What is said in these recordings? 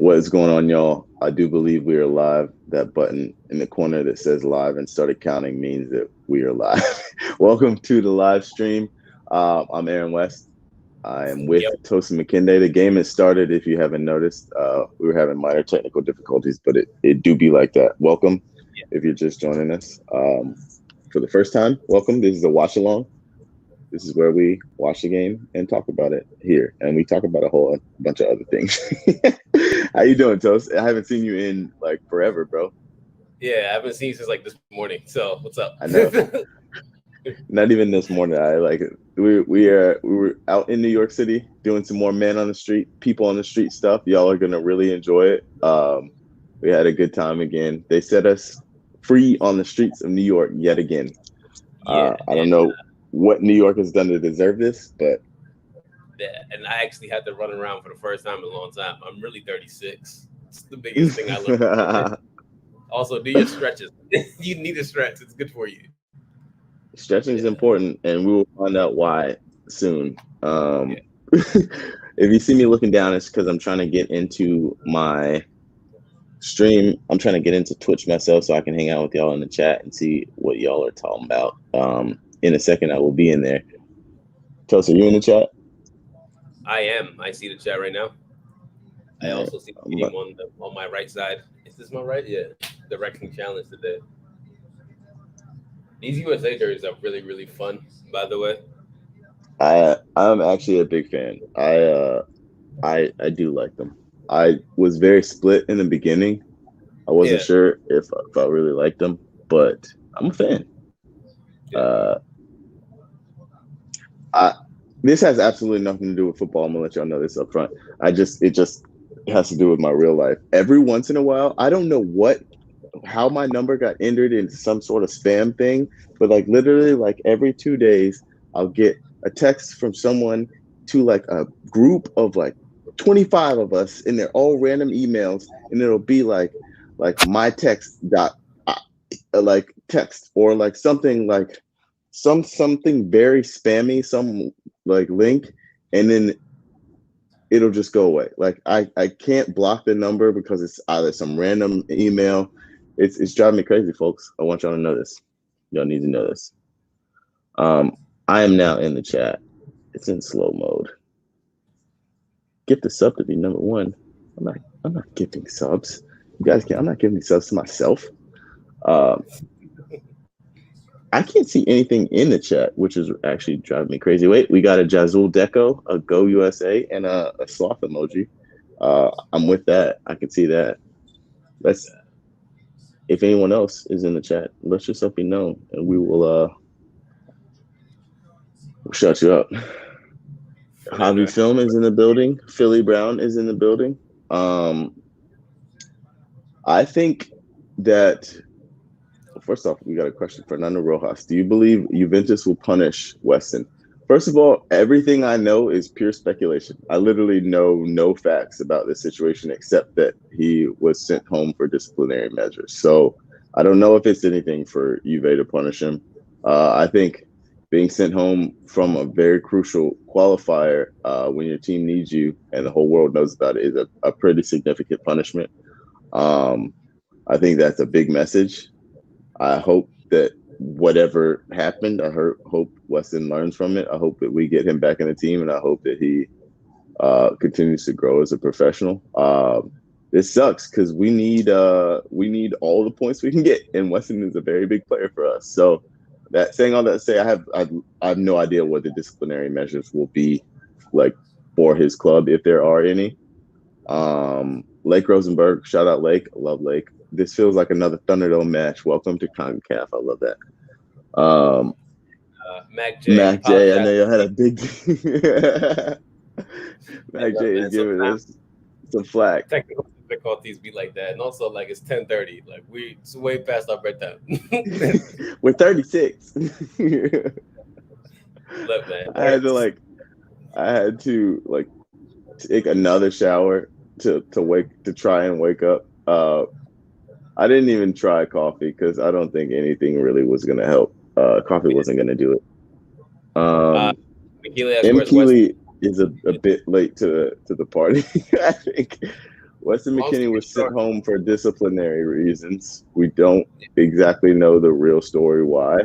What is going on, y'all? I do believe we are live. That button in the corner that says live and started counting means that we are live. Welcome to the live stream. I'm Aaron West. I am with Yep. Tosin McKinday. The game has started. If you haven't noticed, we were having minor technical difficulties, but it do be like that. Welcome if you're just joining us for the first time. Welcome. This is a Watchalong. This is where we watch the game and talk about it here, and we talk about a whole bunch of other things. How you doing, Toast? I haven't seen you in like forever, bro. Yeah, I haven't seen you since like this morning. So what's up? I know. Not even this morning. I like it. We were out in New York City doing some more man on the street, people on the street stuff. Y'all are gonna really enjoy it. We had a good time again. They set us free on the streets of New York yet again. Yeah, I don't know what New York has done to deserve this, but and I actually had to run around for the first time in a long time. I'm really 36. It's the biggest thing I learned. Also, do your stretches. You need to stretch. It's good for you. Stretching is important, and we will find out why soon. Yeah. If you see me looking down, it's because I'm trying to get into my stream. I'm trying to get into Twitch myself so I can hang out with y'all in the chat and see what y'all are talking about. In a second, I will be in there. Toast, are you in the chat? I am. I see the chat right now. I also see the game on my right side. Is this my right? Yeah. The Wrexham Challenge today. These USA jerseys are really, really fun, by the way. I'm actually a big fan. I do like them. I was very split in the beginning. I wasn't sure if I really liked them, but I'm a fan. This has absolutely nothing to do with football. I'm gonna let y'all know this up front. It just has to do with my real life. Every once in a while, I don't know how my number got entered in some sort of spam thing, but like literally like every 2 days, I'll get a text from someone to like a group of like 25 of us, and they're all random emails, and it'll be like my text dot like text or like something like something very spammy, some like link, and then it'll just go away. Like I can't block the number because it's either some random email. It's driving me crazy, folks. I want y'all to know this. Y'all need to know this. I am now in the chat. It's in slow mode. Get the sub to be number one. I'm not giving subs. You guys can't. I'm not giving subs to myself. I can't see anything in the chat, which is actually driving me crazy. Wait, we got a Jazul Deco, a Go USA, and a sloth emoji. I'm with that. I can see that. If anyone else is in the chat, let yourself be known, and we will we'll shut you up. Javi Film is in the building. Philly Brown is in the building. I think that. First off, we got a question for Fernando Rojas. Do you believe Juventus will punish Weston? First of all, everything I know is pure speculation. I literally know no facts about this situation except that he was sent home for disciplinary measures. So I don't know if it's anything for Juve to punish him. I think being sent home from a very crucial qualifier when your team needs you and the whole world knows about it is a pretty significant punishment. I think that's a big message. I hope that whatever happened, hope Weston learns from it. I hope that we get him back in the team, and I hope that he continues to grow as a professional. This sucks because we need all the points we can get, and Weston is a very big player for us. So saying all that to say, I have no idea what the disciplinary measures will be like for his club if there are any. Lake Rosenberg, shout out Lake, I love Lake. This feels like another Thunderdome match. Welcome to CONCACAF. I love that. Mac J. I know you had a big. Mac J is giving us some flack. Technical difficulties be like that, and also like it's 10:30. Like it's way past our bedtime. We're 36. Look, man. I had to take another shower to try and wake up. I didn't even try coffee because I don't think anything really was going to help. Coffee wasn't going to do it. M. Keeley is a bit late to the party, I think. Weston Long McKinney story was sent short, home for disciplinary reasons. We don't exactly know the real story why.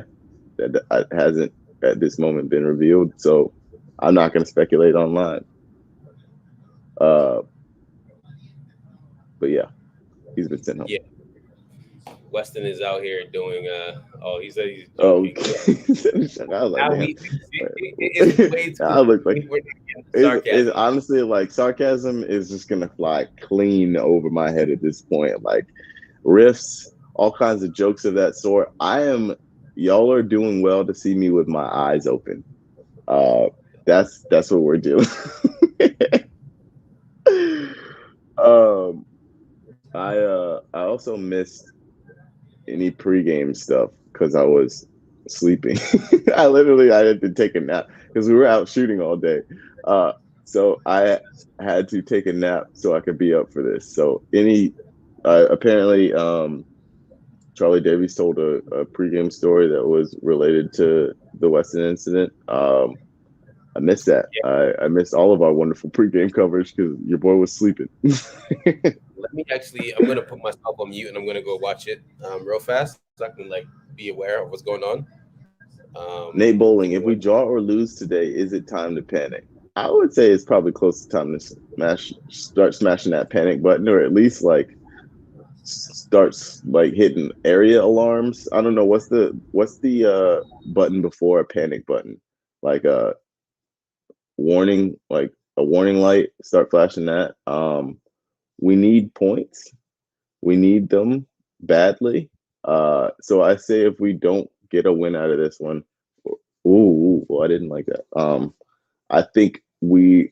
That hasn't at this moment been revealed. So I'm not going to speculate online. But yeah, he's been sent home. yeah, Weston is out here doing. Oh, he said he's Oh, joking. Yeah. I was like, Now damn. it's way I too. look like We're it's sarcasm. honestly like sarcasm is just gonna fly clean over my head at this point. Like riffs, all kinds of jokes of that sort. Y'all are doing well to see me with my eyes open. Uh, that's what we're doing. um, I also missed any pregame stuff because I was sleeping. I had to take a nap because we were out shooting all day. Uh, so I had to take a nap so I could be up for this. So apparently Charlie Davies told a pregame story that was related to the Weston incident. I missed that. Yeah. I missed all of our wonderful pregame coverage because your boy was sleeping. Let me actually. I'm gonna put myself on mute and I'm gonna go watch it real fast so I can like be aware of what's going on. Nate Give Bowling, me if we one. draw or lose today, is it time to panic? I would say it's probably close to time to start smashing that panic button, or at least like starts like hitting area alarms. I don't know what's the button before a panic button, like like a warning light. Start flashing that. We need points. We need them badly. So I say if we don't get a win out of this one, I didn't like that. I think we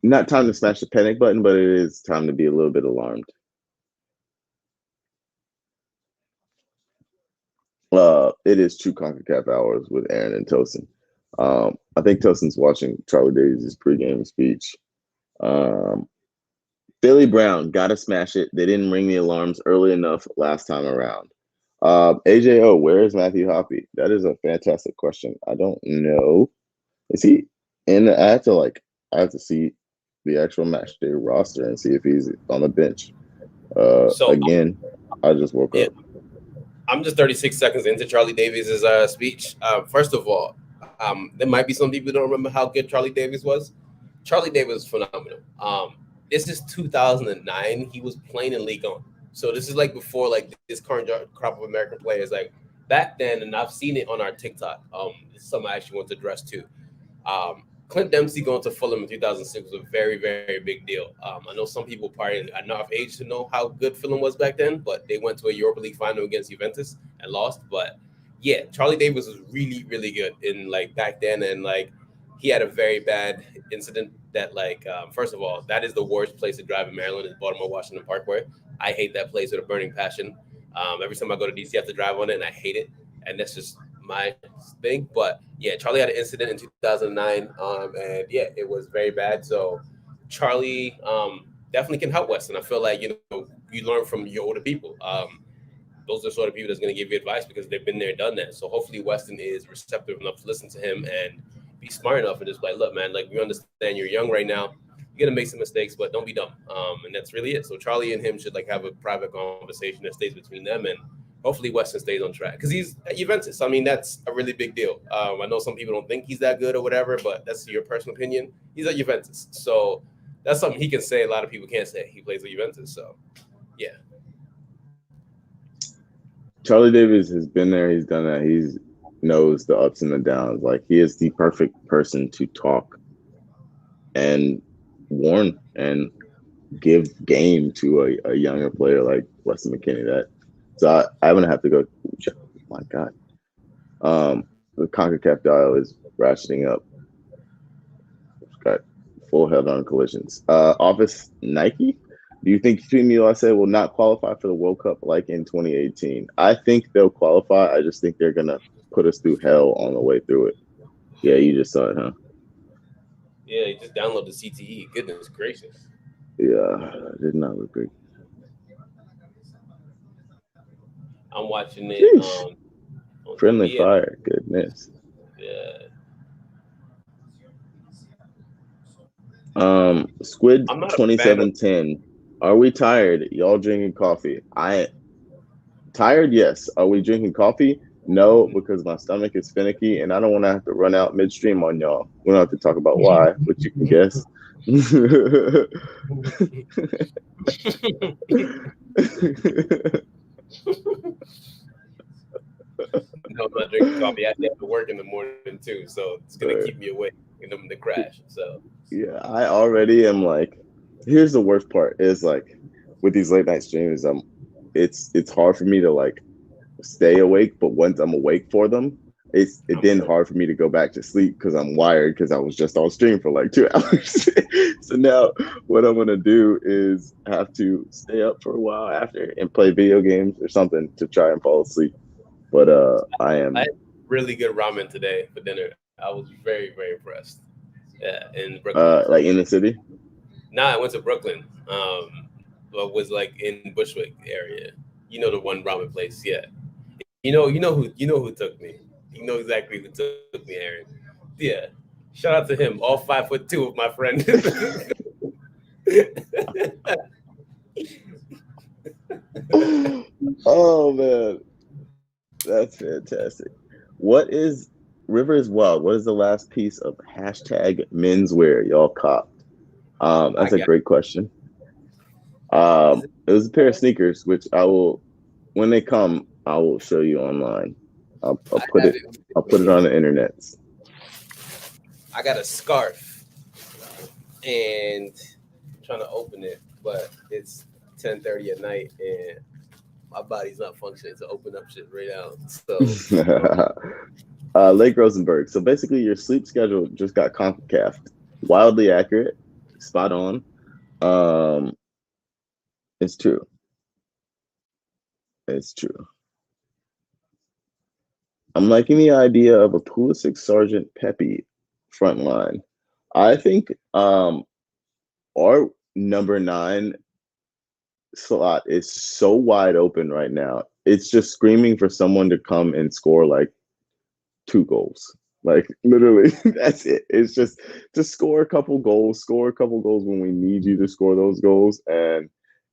not time to smash the panic button, but it is time to be a little bit alarmed. It is true CONCACAF hours with Aaron and Tosin. I think Tosin's watching Charlie Davies' pregame speech. Um, Billy Brown, gotta smash it. They didn't ring the alarms early enough last time around. AJO, where is Matthew Hoppy? That is a fantastic question. I don't know. Is he in the I have to see the actual match day roster and see if he's on the bench. So Again, I just woke yeah, up. I'm just 36 seconds into Charlie Davies's speech. First of all, there might be some people who don't remember how good Charlie Davies was. Charlie Davies was phenomenal. This is 2009. He was playing in League On. So this is like before like this current crop of American players. Like back then, and I've seen it on our TikTok. This is something I actually want to address too. Clint Dempsey going to Fulham in 2006 was a very, very big deal. I know some people probably are not of age to know how good Fulham was back then, but they went to a Europa League final against Juventus and lost. But yeah, Charlie Davis was really, really good in like back then, and like he had a very bad incident that like first of all, that is the worst place to drive in Maryland is Baltimore Washington Parkway. I hate that place with a burning passion. Every time I go to DC, I have to drive on it, and I hate it, and that's just my thing. But yeah, Charlie had an incident in 2009, and yeah, it was very bad. So Charlie definitely can help Weston. I feel like you learn from your older people. Those are the sort of people that's going to give you advice because they've been there, done that. So hopefully Weston is receptive enough to listen to him and be smart enough and just like, look, man, like we understand you're young right now. You're gonna make some mistakes, but don't be dumb. And that's really it. So Charlie and him should like have a private conversation that stays between them, and hopefully Weston stays on track because he's at Juventus. I mean, that's a really big deal. I know some people don't think he's that good or whatever, but that's your personal opinion. He's at Juventus, so that's something he can say. A lot of people can't say. He plays at Juventus, so yeah. Charlie Davis has been there. He's done that. He's knows the ups and the downs. Like he is the perfect person to talk and warn and give game to a younger player like Weston McKinney. I'm gonna have to go. Oh my God, the Concacaf dial is ratcheting up. It's got full head-on collisions. Office Nike. Do you think Team USA will not qualify for the World Cup like in 2018? I think they'll qualify. I just think they're gonna put us through hell on the way through it. Yeah, you just saw it, huh? Yeah, you just download the CTE. Goodness gracious. Yeah, did not look good. I'm watching it Sheesh. on Friendly TV. fire. Goodness. Yeah. Squid I'm not a fan of 2710. Are we tired? Y'all drinking coffee? I tired, yes. Are we drinking coffee? No, because my stomach is finicky and I don't want to have to run out midstream on y'all. We don't have to talk about why, but you can guess. No, I'm not drinking coffee. I have to work in the morning too, so it's gonna keep me awake and I'm gonna crash. So Yeah, I already am like, here's the worst part is like with these late night streams, it's hard for me to like stay awake, but once I'm awake for them, it I'm then good. hard for me to go back to sleep because I'm wired because I was just on stream for like 2 hours. So now what I'm gonna do is have to stay up for a while after and play video games or something to try and fall asleep. But I I am had really good ramen today for dinner. I was very, very impressed. Yeah, in Brooklyn. like in the city. Nah, I went to Brooklyn. But was like in Bushwick area. You know the one ramen place. Yeah. You know who took me. You know exactly who took me, Aaron. Yeah. Shout out to him, all 5'2" of my friend. Oh man, that's fantastic. What is River is Wild? What is the last piece of hashtag menswear y'all copped? I That's a got great question. is it It was a pair of sneakers, which I will, when they come, I will show you online. I'll I put have it, it I'll with put it me. on the internet. I got a scarf and I'm trying to open it, but it's 10:30 at night and my body's not functioning to open up shit right now. So Lake Rosenberg. So basically, your sleep schedule just got concaved. Wildly accurate, spot on. Um, it's true. It's true. I'm liking the idea of a Pulisic Sergeant Pepe front line. I think our number 9 slot is so wide open right now. It's just screaming for someone to come and score like 2 goals. Like literally, that's it. It's just score a couple goals when we need you to score those goals. And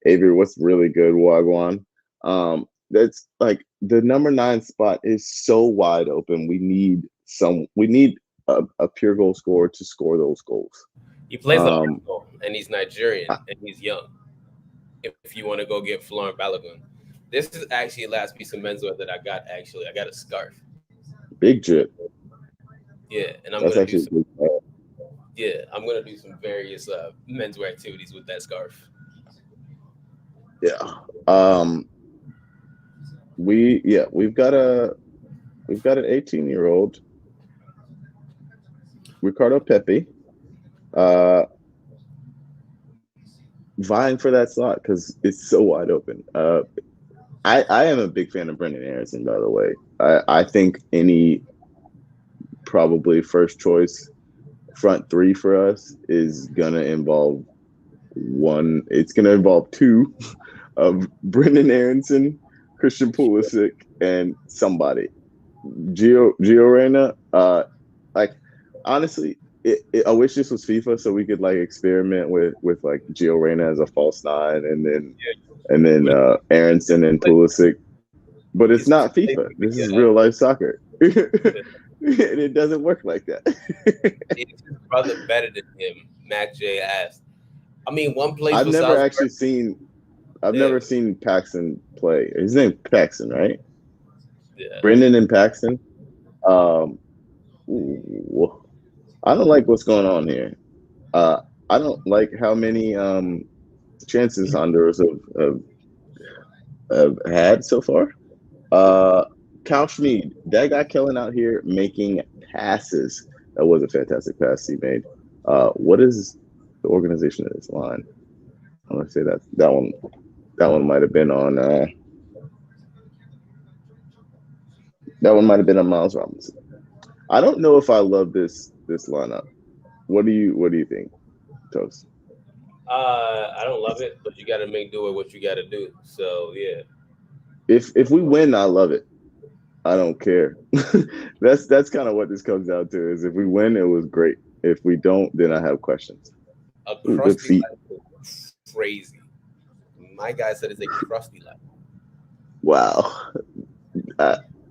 Avery, what's really good, Wagwan? That's like the number 9 spot is so wide open. We need a pure goal scorer to score those goals. he plays at Um, Arsenal and he's Nigerian I- and he's young. If you want to go get Florent Balogun, this is actually the last piece of menswear that I got. Actually, I got a scarf. big drip. Yeah, and I'm That's gonna do actually some. Yeah, I'm gonna do some various menswear activities with that scarf. yeah. We've got an 18-year-old Ricardo Pepe uh vying for that slot because it's so wide open. I am a big fan of Brendan Aronson, by the way. I think any probably first choice front 3 for us is gonna involve one. It's gonna involve 2 of Brendan Aronson, Christian Pulisic, and somebody. Gio Reyna. Like honestly, I wish this was FIFA so we could like experiment with like Gio Reyna as a false 9, and then But Aronson and like, Pulisic. But it's he's not playing FIFA. This is real life soccer, and it doesn't work like that. is his brother better than him? Mac J asked. I mean, one plays I've for never Salzburg. actually seen. I've Yeah, never seen Paxton play. His name Paxton, right? yeah. Brendan and Paxton. Um, ooh, I don't like what's going on here. I don't like how many chances Honduras have had so far. Cal Schmid, that guy killing out here making passes. That was a fantastic pass he made. What is the organization of this line? I'm gonna say that one. That one might have been on. That one might have been on Miles Robinson. I don't know if I love this lineup. What do you think, Toast? I don't love it, but you got to make do with what you got to do. So yeah, If we win, I love it. I don't care. That's kind of what this comes down to. Is if we win, it was great. If we don't, then I have questions. a Ooh, good crusty feet. life is crazy. My guy said it's a crusty left. Wow.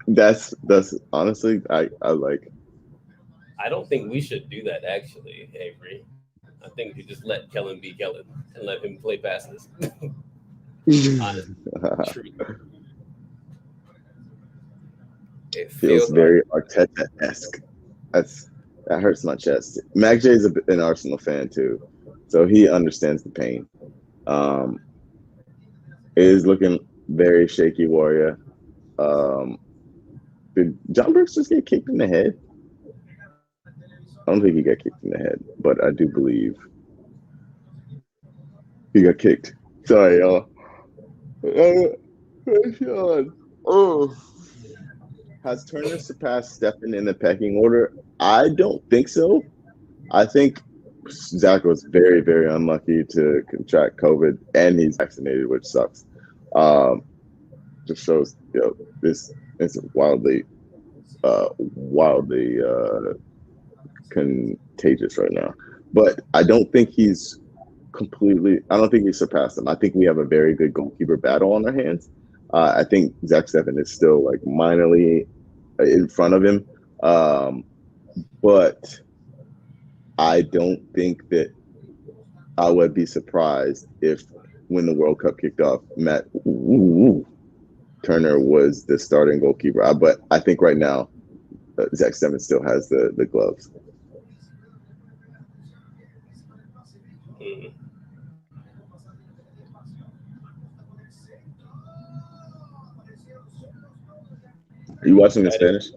That's honestly, I like. I don't think we should do that, actually, Avery. I think we just let Kellen be Kellen and let him play passes. Honestly, true. It Feels feels like very Arteta-esque. That hurts my chest. Mac J's an Arsenal fan too, so he understands the pain. It is looking very shaky, Warrior. Did John Brooks just get kicked in the head? I don't think he got kicked in the head, but I do believe he got kicked. Sorry, y'all. Oh. Has Turner surpassed Stephen in the pecking order? I don't think so. I think Zach was very, very unlucky to contract COVID, and he's vaccinated, which sucks. Just shows, this is wildly contagious right now. But I don't think he's I don't think he surpassed him. I think we have a very good goalkeeper battle on our hands. I think Zach Steffen is still like minorly in front of him. But I don't think that I would be surprised if when the World Cup kicked off, Matt Turner was the starting goalkeeper. But I think right now, Zach Steffen still has the gloves. Are you watching in Spanish?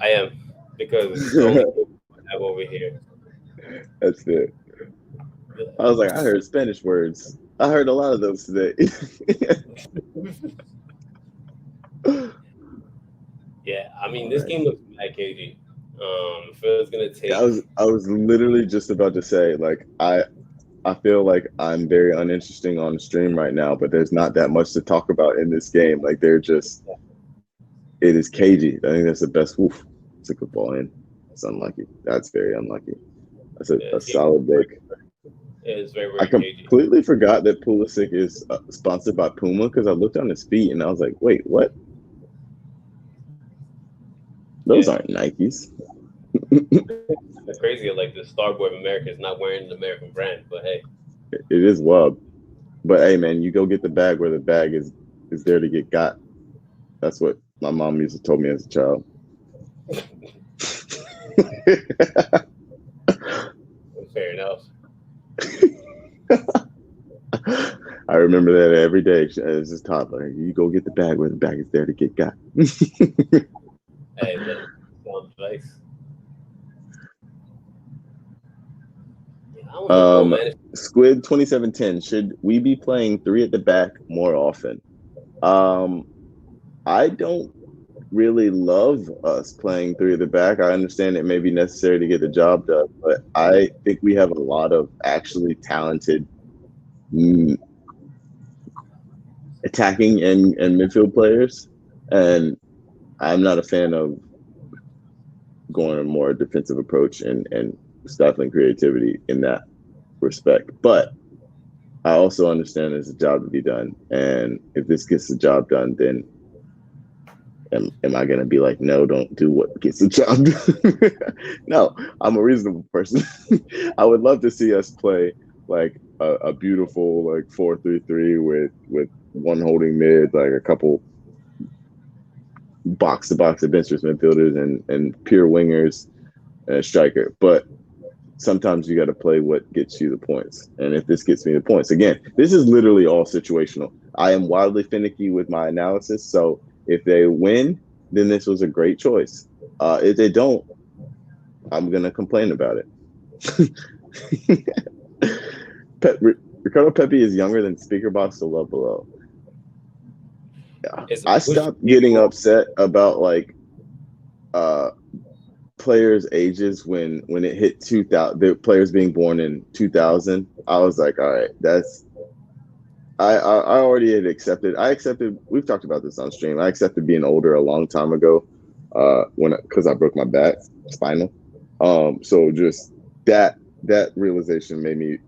I am, because it's the only book I have over here. That's it. I was like, I heard Spanish words. I heard a lot of those today. Yeah, I mean, this game looks mad cagey. Phil's gonna take. I was literally just about to say, like, I feel like I'm very uninteresting on the stream right now, but there's not that much to talk about in this game. Like, it is cagey. I think that's the best. Oof, it's a good ball in. It's unlucky. That's very unlucky. That's a solid break. It is very, very I completely forgot that Pulisic is sponsored by Puma because I looked on his feet and I was like, wait, what? Those aren't Nikes. It's crazy. Like the Starboy of America is not wearing an American brand, but hey, it is wild. But hey, man, you go get the bag where the bag is there to get got. That's what my mom used to tell me as a child. Fair enough. I remember that every day as a toddler. You go get the bag where the bag is there to get got. Hey, that sounds nice. Squid 2710. Should we be playing 3 at the back more often? I don't really love us playing 3 at the back. I understand it may be necessary to get the job done, but I think we have a lot of actually talented attacking and midfield players, and I'm not a fan of going a more defensive approach and stifling creativity in that respect. But I also understand there's a job to be done, and if this gets the job done, then am I going to be like, no, don't do what gets the job done? No, I'm a reasonable person. I would love to see us play like a beautiful like 4-3-3 with one holding mid, like a couple box-to-box adventurous midfielders and pure wingers and a striker. But sometimes you got to play what gets you the points. And if this gets me the points, again, this is literally all situational. I am wildly finicky with my analysis. So if they win, then this was a great choice. If they don't, I'm going to complain about it. Ricardo Pepe is younger than Speaker Box to Love Below. Yeah. I stopped getting upset about like players' ages when it hit 2000. The players being born in 2000. I was like, all right, that's. I already had accepted. We've talked about this on stream. I accepted being older a long time ago, because I broke my back, spinal. So just that realization made me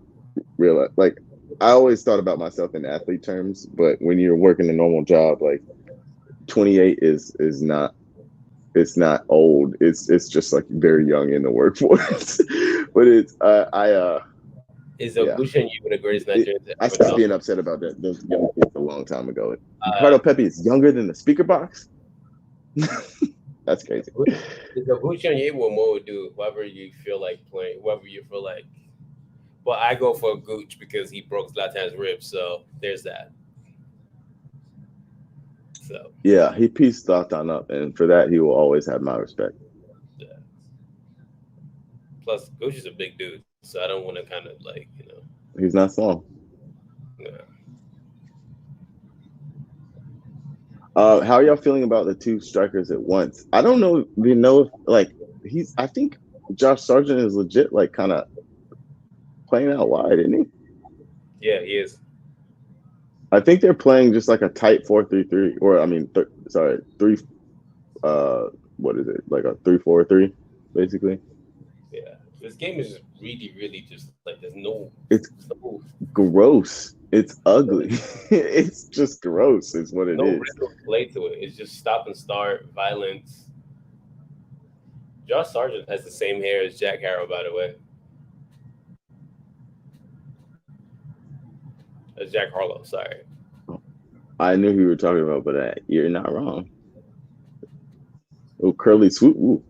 realize, like, I always thought about myself in athlete terms, but when you're working a normal job, like 28 is not, it's not old. It's just like very young in the workforce. But it's Is yeah. Oguchi the greatest Nigerian to I ever stopped dunk? being upset about that. Those young kids a long time ago. Ricardo Pepe is younger than the speaker box. That's crazy. Is Oguchi or Mo do whoever you feel like playing, whoever you feel like. But I go for Gooch because he broke Zlatan's ribs, so there's that. So Yeah, he pieced Zlatan up, and for that, he will always have my respect. yeah. Plus, Gooch is a big dude, so I don't want to kind of like He's not small. Yeah. How are y'all feeling about the two strikers at once? I don't know. We know if like he's. I think Josh Sargent is legit, like kind of playing out wide, isn't he? Yeah, he is. I think they're playing just like a tight 4-3-3, or I mean, three. What is it? Like a 3-4-3, basically. Yeah, this game is just really, really just like there's no. It's gross. It's ugly. It's just gross. Is what it no is. rhythm play to it. It's just stop and start violence. Josh Sargent has the same hair as Jack Harrow, by the way. As Jack Harlow, sorry. I knew who you were talking about, but you're not wrong. Oh, curly swoop. Ooh.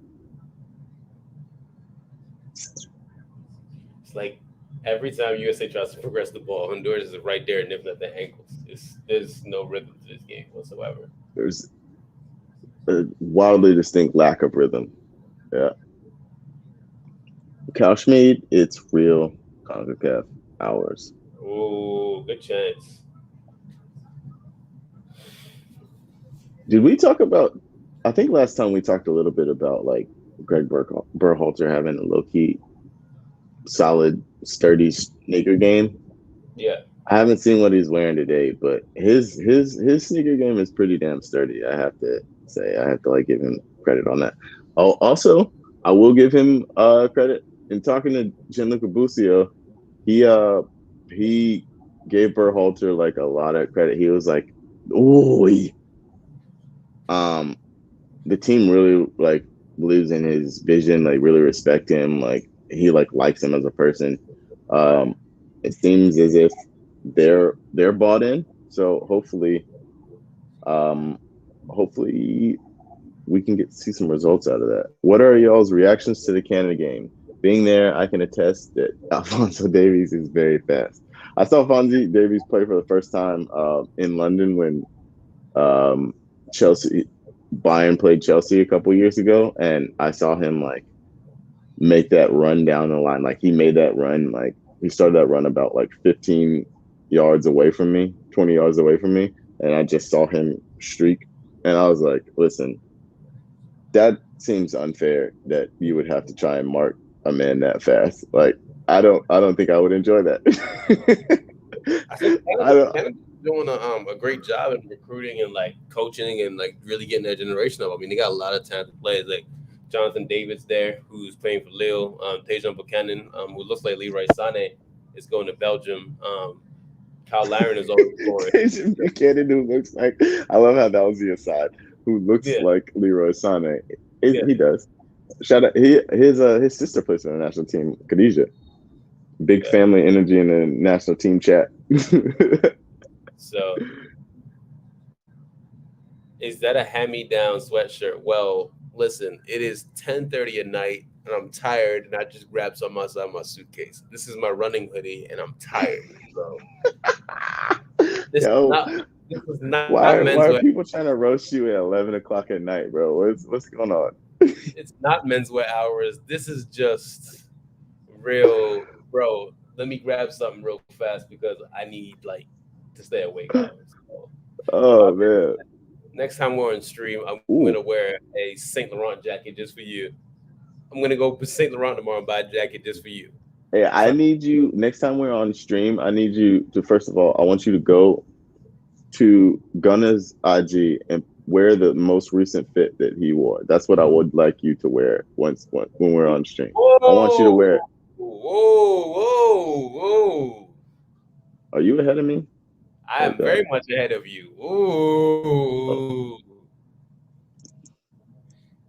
It's like every time USA tries to progress the ball, Honduras is right there nipping at the ankles. There's no rhythm to this game whatsoever. There's a wildly distinct lack of rhythm. Yeah. Kaushmead, it's real CONCACAF hours. Ooh, good chance. Did we talk about? I think last time we talked a little bit about like Greg Berhalter having a low key, solid, sturdy sneaker game. Yeah. I haven't seen what he's wearing today, but his sneaker game is pretty damn sturdy. I have to say, I have to like give him credit on that. Oh, also, I will give him credit in talking to Gianluca Busio. He gave Berhalter like a lot of credit. He was like, "Oh, the team really like believes in his vision, like really respect him, like he like likes him as a person. It seems as if they're bought in. So hopefully we can see some results out of that. What are y'all's reactions to the Canada game? Being there, I can attest that Alphonso Davies is very fast. I saw Alphonso Davies play for the first time in London when Bayern played Chelsea a couple years ago, and I saw him like make that run down the line. Like he made that run, like he started that run about like 15 yards away from me, 20 yards away from me, and I just saw him streak, and I was like, listen, that seems unfair that you would have to try and mark a man that fast. Like I don't think I would enjoy that. I think Canada's doing a great job in recruiting and like coaching and like really getting their generation up. I mean, they got a lot of talented players like Jonathan David's there, who's playing for Lille. Tejan Buchanan, who looks like Leroy Sané, is going to Belgium. Kyle Laren is already scoring. Tejan Buchanan, who looks like, I love how that was the aside, who looks like Leroy Sané. He does. Shout out, his sister plays for the national team, Khadija. Big family energy in the national team chat. So, is that a hand-me-down sweatshirt? Well, listen, it is 10:30 at night, and I'm tired, and I just grabbed some outside my suitcase. This is my running hoodie, and I'm tired. So, this is not why menswear. are people trying to roast you at 11 o'clock at night, bro? What's going on? It's not menswear hours. This is just real, bro. Let me grab something real fast because I need like to stay awake hours. So, man. Next time we're on stream, I'm gonna wear a Saint Laurent jacket just for you. I'm gonna go to Saint Laurent tomorrow and buy a jacket just for you. Hey, I need you next time we're on stream. I need you to first of all, I want you to go to Gunna's IG and wear the most recent fit that he wore. That's what I would like you to wear when we're on stream. Whoa, I want you to wear it. Whoa. Are you ahead of me? I am very much ahead of you. Ooh.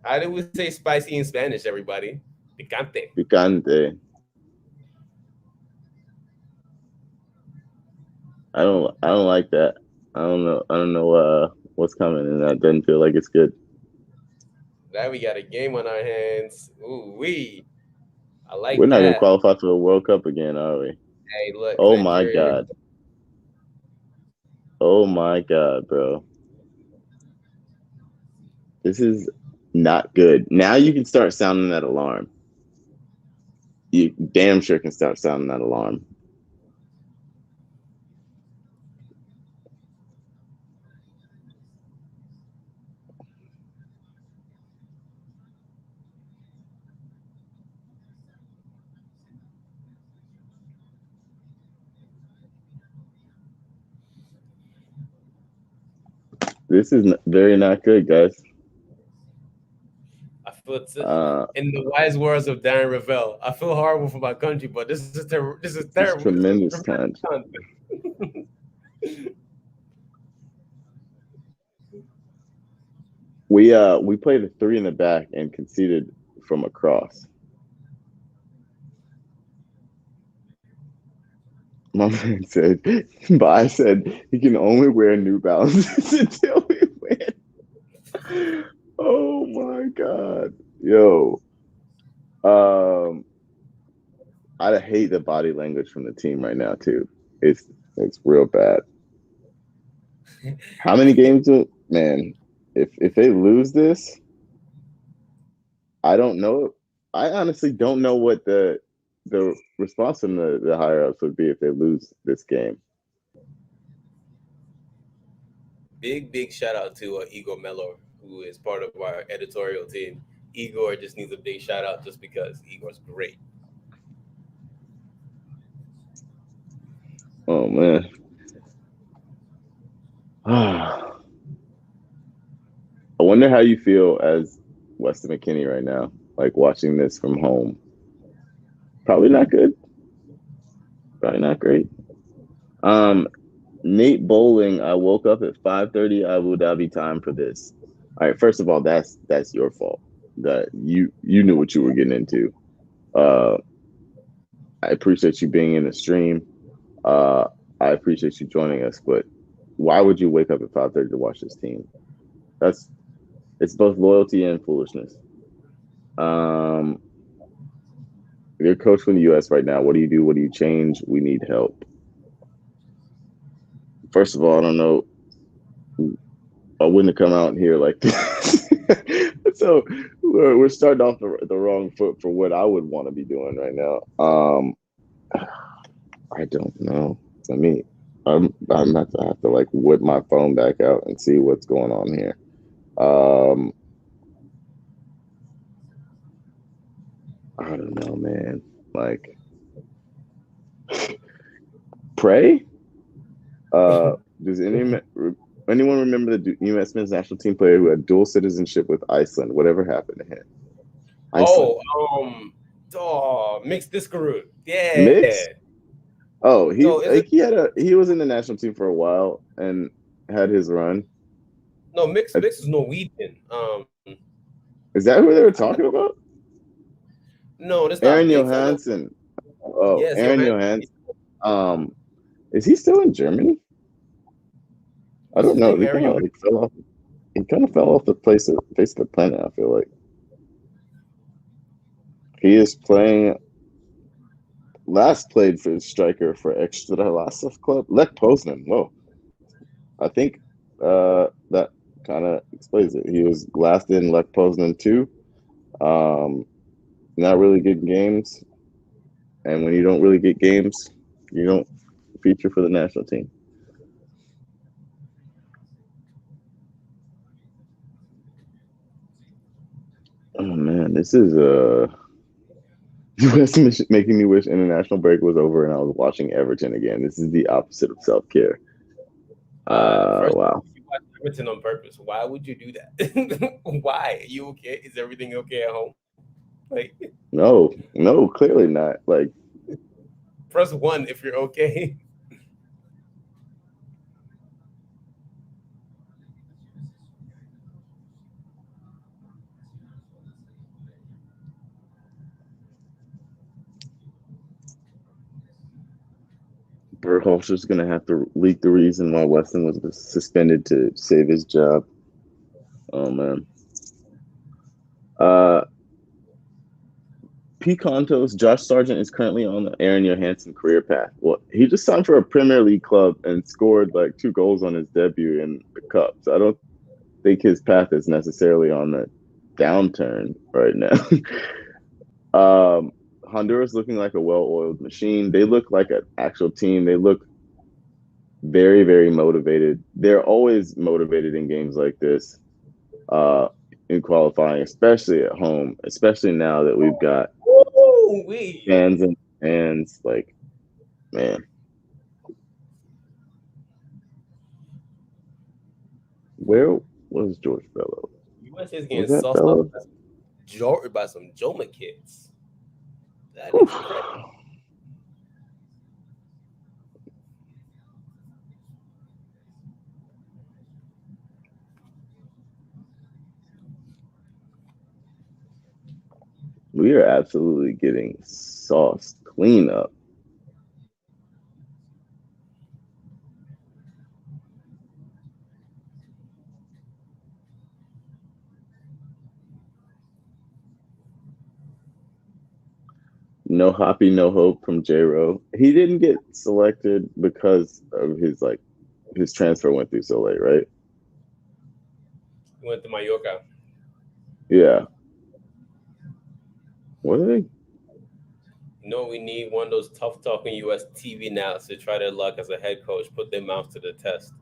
How do we say spicy in Spanish, everybody? Picante. Picante. I don't like that. I don't know. What's coming, and that doesn't feel like it's good. Now we got a game on our hands. Ooh wee. I We're like not gonna that. qualify for the World Cup again, are we? Hey, look, Oh Clint, my you're god. Oh my god, bro. This is not good. Now you can start sounding that alarm. You damn sure can start sounding that alarm. This is very not good, guys. I feel in the wise words of Darren Ravel, I feel horrible for my country, but this is terrible. This is tremendous time. We played a 3 in the back and conceded from a cross. My man said, but I said he can only wear New Balances until we win. Oh my god, yo. I hate the body language from the team right now too. It's real bad. How many games do man? If they lose this, I don't know. I honestly don't know what the response from the higher ups would be if they lose this game. Big shout out to Igor Mellor, who is part of our editorial team. Igor just needs a big shout out just because Igor's great. Oh man. I wonder how you feel as Weston McKinney right now, like watching this from home. Probably not good. Probably not great. Nate Bowling, I woke up at 5:30 Abu Dhabi time for this. All right, first of all, that's your fault. That you knew what you were getting into. I appreciate you being in the stream. I appreciate you joining us, but why would you wake up at 5:30 to watch this team? It's both loyalty and foolishness. You're coach from the U.S. right now. What do you do? What do you change? We need help. First of all, I don't know. I wouldn't have come out here like this. So we're starting off the wrong foot for what I would want to be doing right now. I don't know. I mean, I'm have to like whip my phone back out and see what's going on here. I don't know, man. Like, pray. Does anyone remember the U.S. men's national team player who had dual citizenship with Iceland? Whatever happened to him? Iceland. Mixed Discarud. Yeah. Mix? Oh, he was in the national team for a while and had his run. No, Mix is Norwegian. Is that who they were talking about? No, that's Aaron not Johansson. Oh, yes, Aaron Johansson. Is he still in Germany? I don't know. He kind of like fell off. He kind of fell off the face of the planet. I feel like he is playing. Last played for striker for Ekstralasov club, Lech Poznan. Whoa, I think that kind of explains it. He was last in Lech Poznan too. Not really getting games, and when you don't really get games, you don't feature for the national team. Oh man, this is making me wish international break was over and I was watching Everton again. This is the opposite of self-care. Wow. You watch Everton on purpose. Why would you do that? Why? Are you okay? Is everything okay at home? Like, no, clearly not. Like, press 1 if you're okay. Berhalter's going to have to leak the reason why Weston was suspended to save his job. Oh, man. P. Contos, Josh Sargent is currently on the Aaron Johansson career path. Well, he just signed for a Premier League club and scored like 2 goals on his debut in the Cup. So I don't think his path is necessarily on the downturn right now. Honduras looking like a well-oiled machine. They look like an actual team. They look very, very motivated. They're always motivated in games like this, in qualifying, especially at home, especially now that we've got fans and fans. Like, man. Where was George Bello? US is getting sauced up by some Joma kids. That is incredible. We are absolutely getting sauced clean up. No Hoppy, no hope from J-Ro. He didn't get selected because of his transfer went through so late, right? He went to Mallorca. Yeah. What are they? No, we need one of those tough talking US TV now to try their luck as a head coach, put their mouth to the test.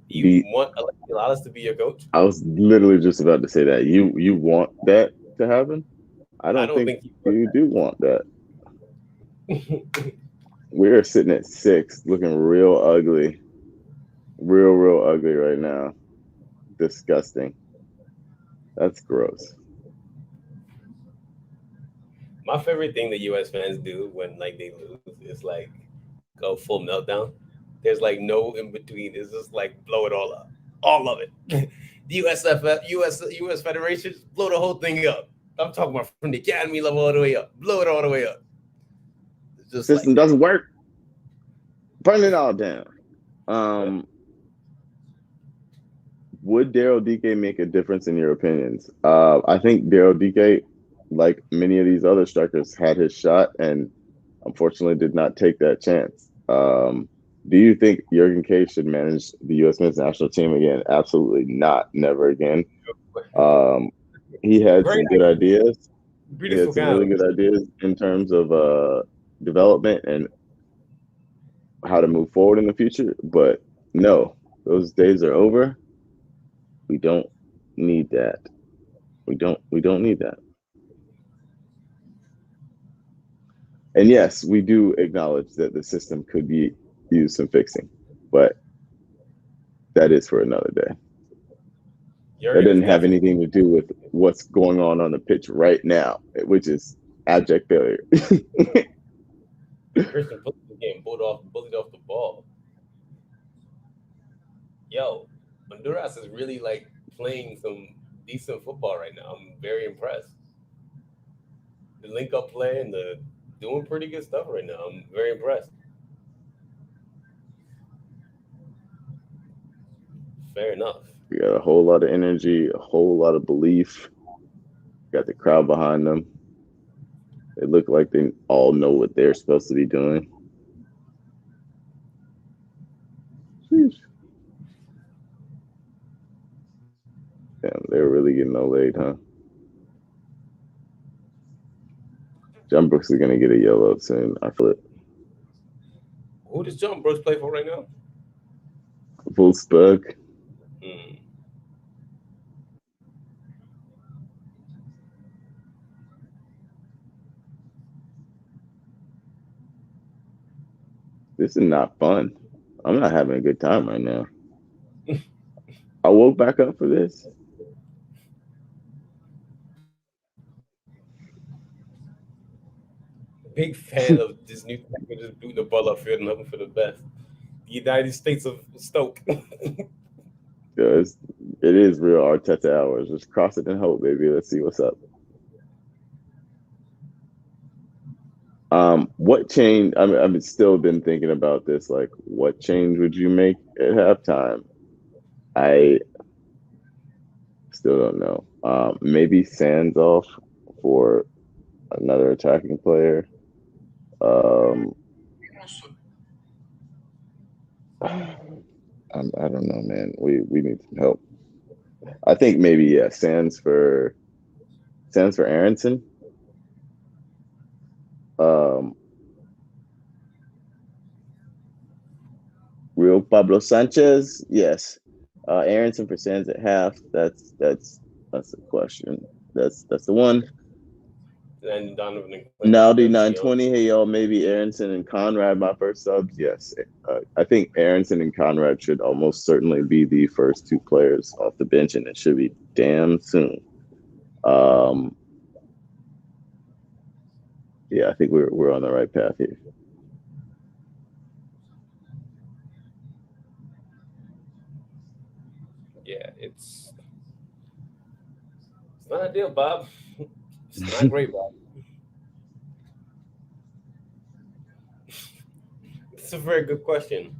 You want Alexis to be your coach? I was literally just about to say that. You want that to happen? I don't think you do want that. We're sitting at 6, looking real ugly. Real ugly right now. Disgusting. That's gross. My favorite thing that US fans do when like they lose is like go full meltdown. There's like no in between. It's just like blow it all up. All of it. The US Federation, blow the whole thing up. I'm talking about from the academy level all the way up. Blow it all the way up. It's just system doesn't work. Burn it all down. Would Daryl DK make a difference in your opinions? I think Daryl DK, like many of these other strikers, had his shot and unfortunately did not take that chance. Do you think Jurgen K should manage the U.S. men's national team again? Absolutely not. Never again. He had some good ideas. He had some really good ideas in terms of development and how to move forward in the future. But no, those days are over. We don't need that. We don't need that. And yes, we do acknowledge that the system could be used some fixing, but that is for another day. That didn't have anything to do with what's going on the pitch right now, which is abject failure. Christian Pulisic getting bullied off the ball. Yo, Honduras is really like playing some decent football right now. I'm very impressed. The link up play and the doing pretty good stuff right now. I'm very impressed. Fair enough. We got a whole lot of energy, a whole lot of belief. Got the crowd behind them. They look like they all know what they're supposed to be doing. Sheesh. Damn, they're really getting old, huh? John Brooks is going to get a yellow soon. I feel it. Who does John Brooks play for right now? Wolfsburg. This is not fun. I'm not having a good time right now. I woke back up for this. Big fan of this new thing, just boot the ball upfield and hoping for the best. The United States of Stoke. Yeah, it is real Arteta hours. Just cross it and hope, baby. Let's see what's up. What change? I mean, I've still been thinking about this. Like, what change would you make at halftime? I still don't know. Maybe Sands off for another attacking player. Um, I don't know, man. We need some help. I think maybe Sands for Aronson. Um, Real Pablo Sanchez, yes. Aronson for Sands at half. That's the question. That's the one. And Donovan and Clinton for Naldi MC. 920. Hey y'all, maybe Aronson and Conrad my first subs. Yes, I think Aronson and Conrad should almost certainly be the first two players off the bench, and it should be damn soon. Um, yeah, I think we're on the right path here. Yeah, it's not ideal, Bob. It's not great, Bob. It's a very good question.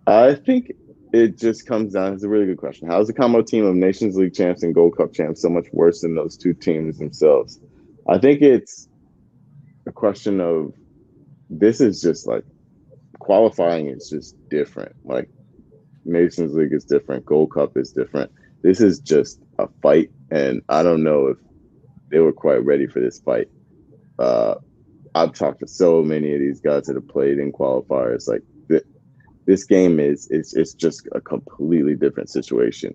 I think it just comes down. It's a really good question. How is the combo team of Nations League champs and Gold Cup champs so much worse than those two teams themselves? I think it's a question of this is just like qualifying is just different. Like Nations League is different, Gold Cup is different. This is just a fight, and I don't know if they were quite ready for this fight. Uh, I've talked to so many of these guys that have played in qualifiers. Like this game is it's just a completely different situation.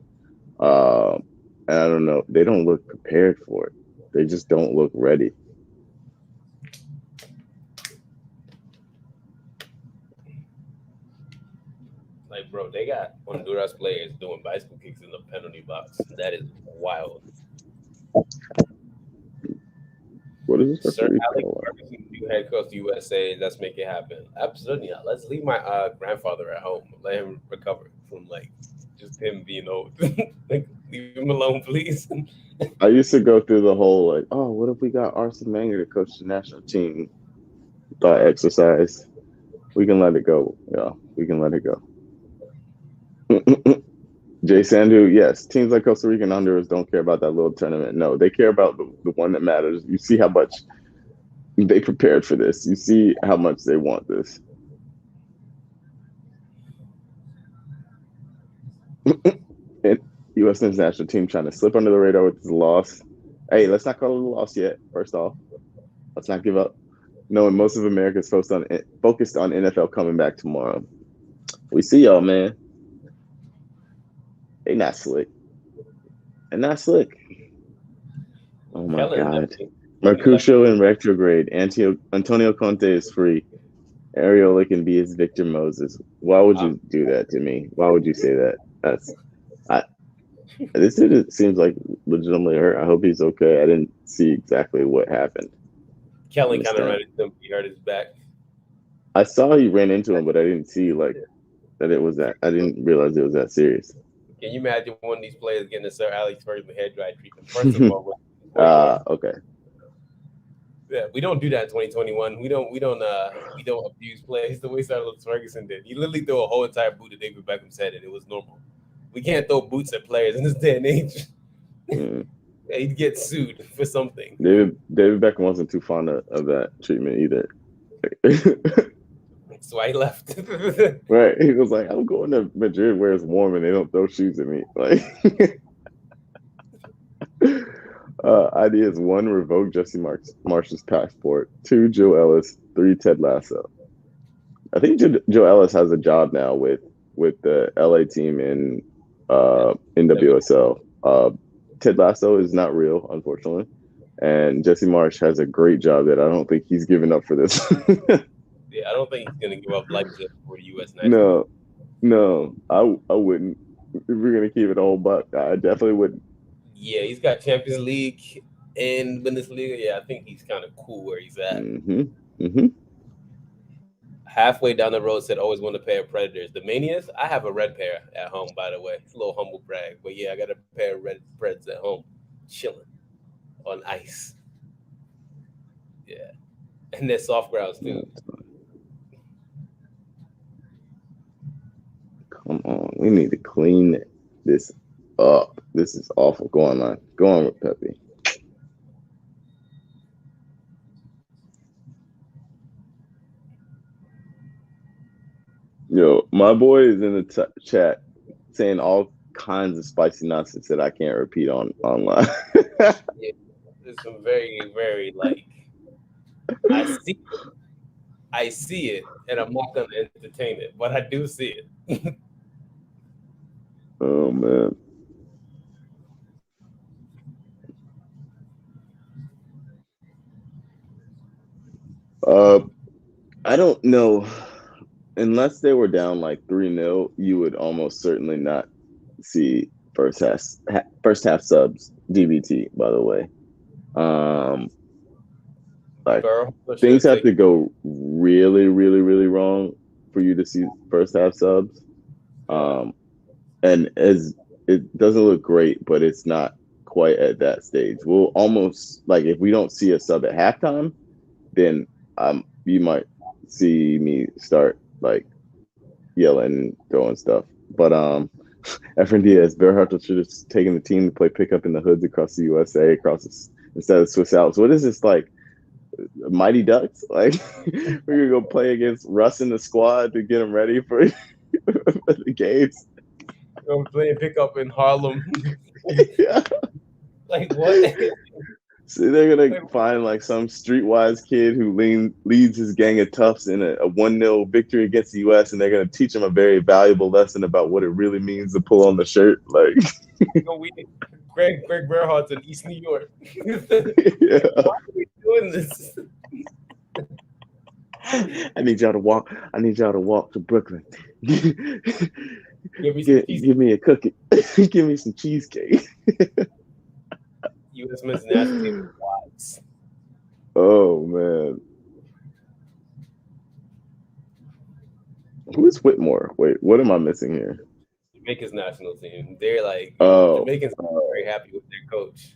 And I don't know. They don't look prepared for it. They just don't look ready. Like, bro, they got Honduras players doing bicycle kicks in the penalty box. That is wild. What is this Sir referee Alex call? Ferguson, new head coach of USA. Let's make it happen. Absolutely not. Let's leave my grandfather at home. Let him recover from like just him being old. Like, leave him alone, please. I used to go through the whole like, oh, what if we got Arsene Wenger to coach the national team? Thought exercise. We can let it go. Yeah, we can let it go. Jay Sandu, yes. Teams like Costa Rica and Honduras don't care about that little tournament. No, they care about the one that matters. You see how much they prepared for this. You see how much they want this. And U.S. men's national team trying to slip under the radar with this loss. Hey, let's not call it a loss yet. First off, let's not give up. Knowing most of America is focused on NFL coming back tomorrow. We see y'all, man. They not slick. They're not slick. Oh my Kellen God. definitely. Mercutio in retrograde. Antonio Conte is free. Areola can be his Victor Moses. Why would you do that to me? Why would you say that? This dude seems like legitimately hurt. I hope he's okay. I didn't see exactly what happened. Kellen kind of ran into him. He hurt his back. I saw he ran into him, but I didn't see like that it was that. I didn't realize it was that serious. Can you imagine one of these players getting a Sir Alex Ferguson head dry treatment? First of all, okay. Yeah, we don't do that in 2021. We don't abuse plays the way Sir Alex Ferguson did. He literally threw a whole entire boot at David Beckham's head, and it was normal. We can't throw boots at players in this day and age. He'd get sued for something. David Beckham wasn't too fond of that treatment either. That's why he left. Right. He was like, I'm going to Madrid where it's warm and they don't throw shoes at me. Like ideas: 1, revoke Jesse Marsh's passport. 2, Joe Ellis. 3, Ted Lasso. I think Joe Ellis has a job now with the LA team in NWSL. Ted Lasso is not real, unfortunately, and Jesse Marsh has a great job that I don't think he's giving up for this. Yeah, I don't think he's gonna give up Leipzig for the U.S. national. No, I wouldn't. If we're gonna keep it all buck, I definitely wouldn't. Yeah, he's got Champions League and Bundesliga. Yeah, I think he's kind of cool where he's at. Halfway down the road, said always want a pair of Predators. The Manias, I have a red pair at home, by the way. It's a little humble brag, but yeah, I got a pair of red Preds at home, chilling. on ice. Yeah, and they're soft grounds too. Come on, we need to clean this up. This is awful. Go on, man. Go on with Pepe. Yo, my boy is in the chat saying all kinds of spicy nonsense that I can't repeat online. Yeah, there's some very, very like I see it, and I'm not gonna entertain it, but I do see it. Oh man. I don't know. Unless they were down like 3-0, you would almost certainly not see first half subs DBT, by the way. Like things have to go really, really, really wrong for you to see first half subs. And as it doesn't look great, but it's not quite at that stage. We'll almost like if we don't see a sub at halftime, then you might see me start like yelling, throwing stuff. But Efren Diaz, Berhardt should have taken the team to play pickup in the hoods across the USA, instead of Swiss Alps. What is this like? Mighty Ducks? Like we're gonna go play against Russ in the squad to get them ready for the games. I'm playing pickup in Harlem. Yeah. Like what? So they're gonna find like some streetwise kid who leads his gang of toughs in a 1-0 victory against the US, and they're gonna teach him a very valuable lesson about what it really means to pull on the shirt. Like Greg Berhardt's in East New York. Yeah. Why are we doing this? I need y'all to walk to Brooklyn. Give me a cookie. Give me some cheesecake. U.S. men's national team wives. Oh man, who's Whitmore? Wait, what am I missing here? Jamaica's national team. They're like Jamaicans are very happy with their coach.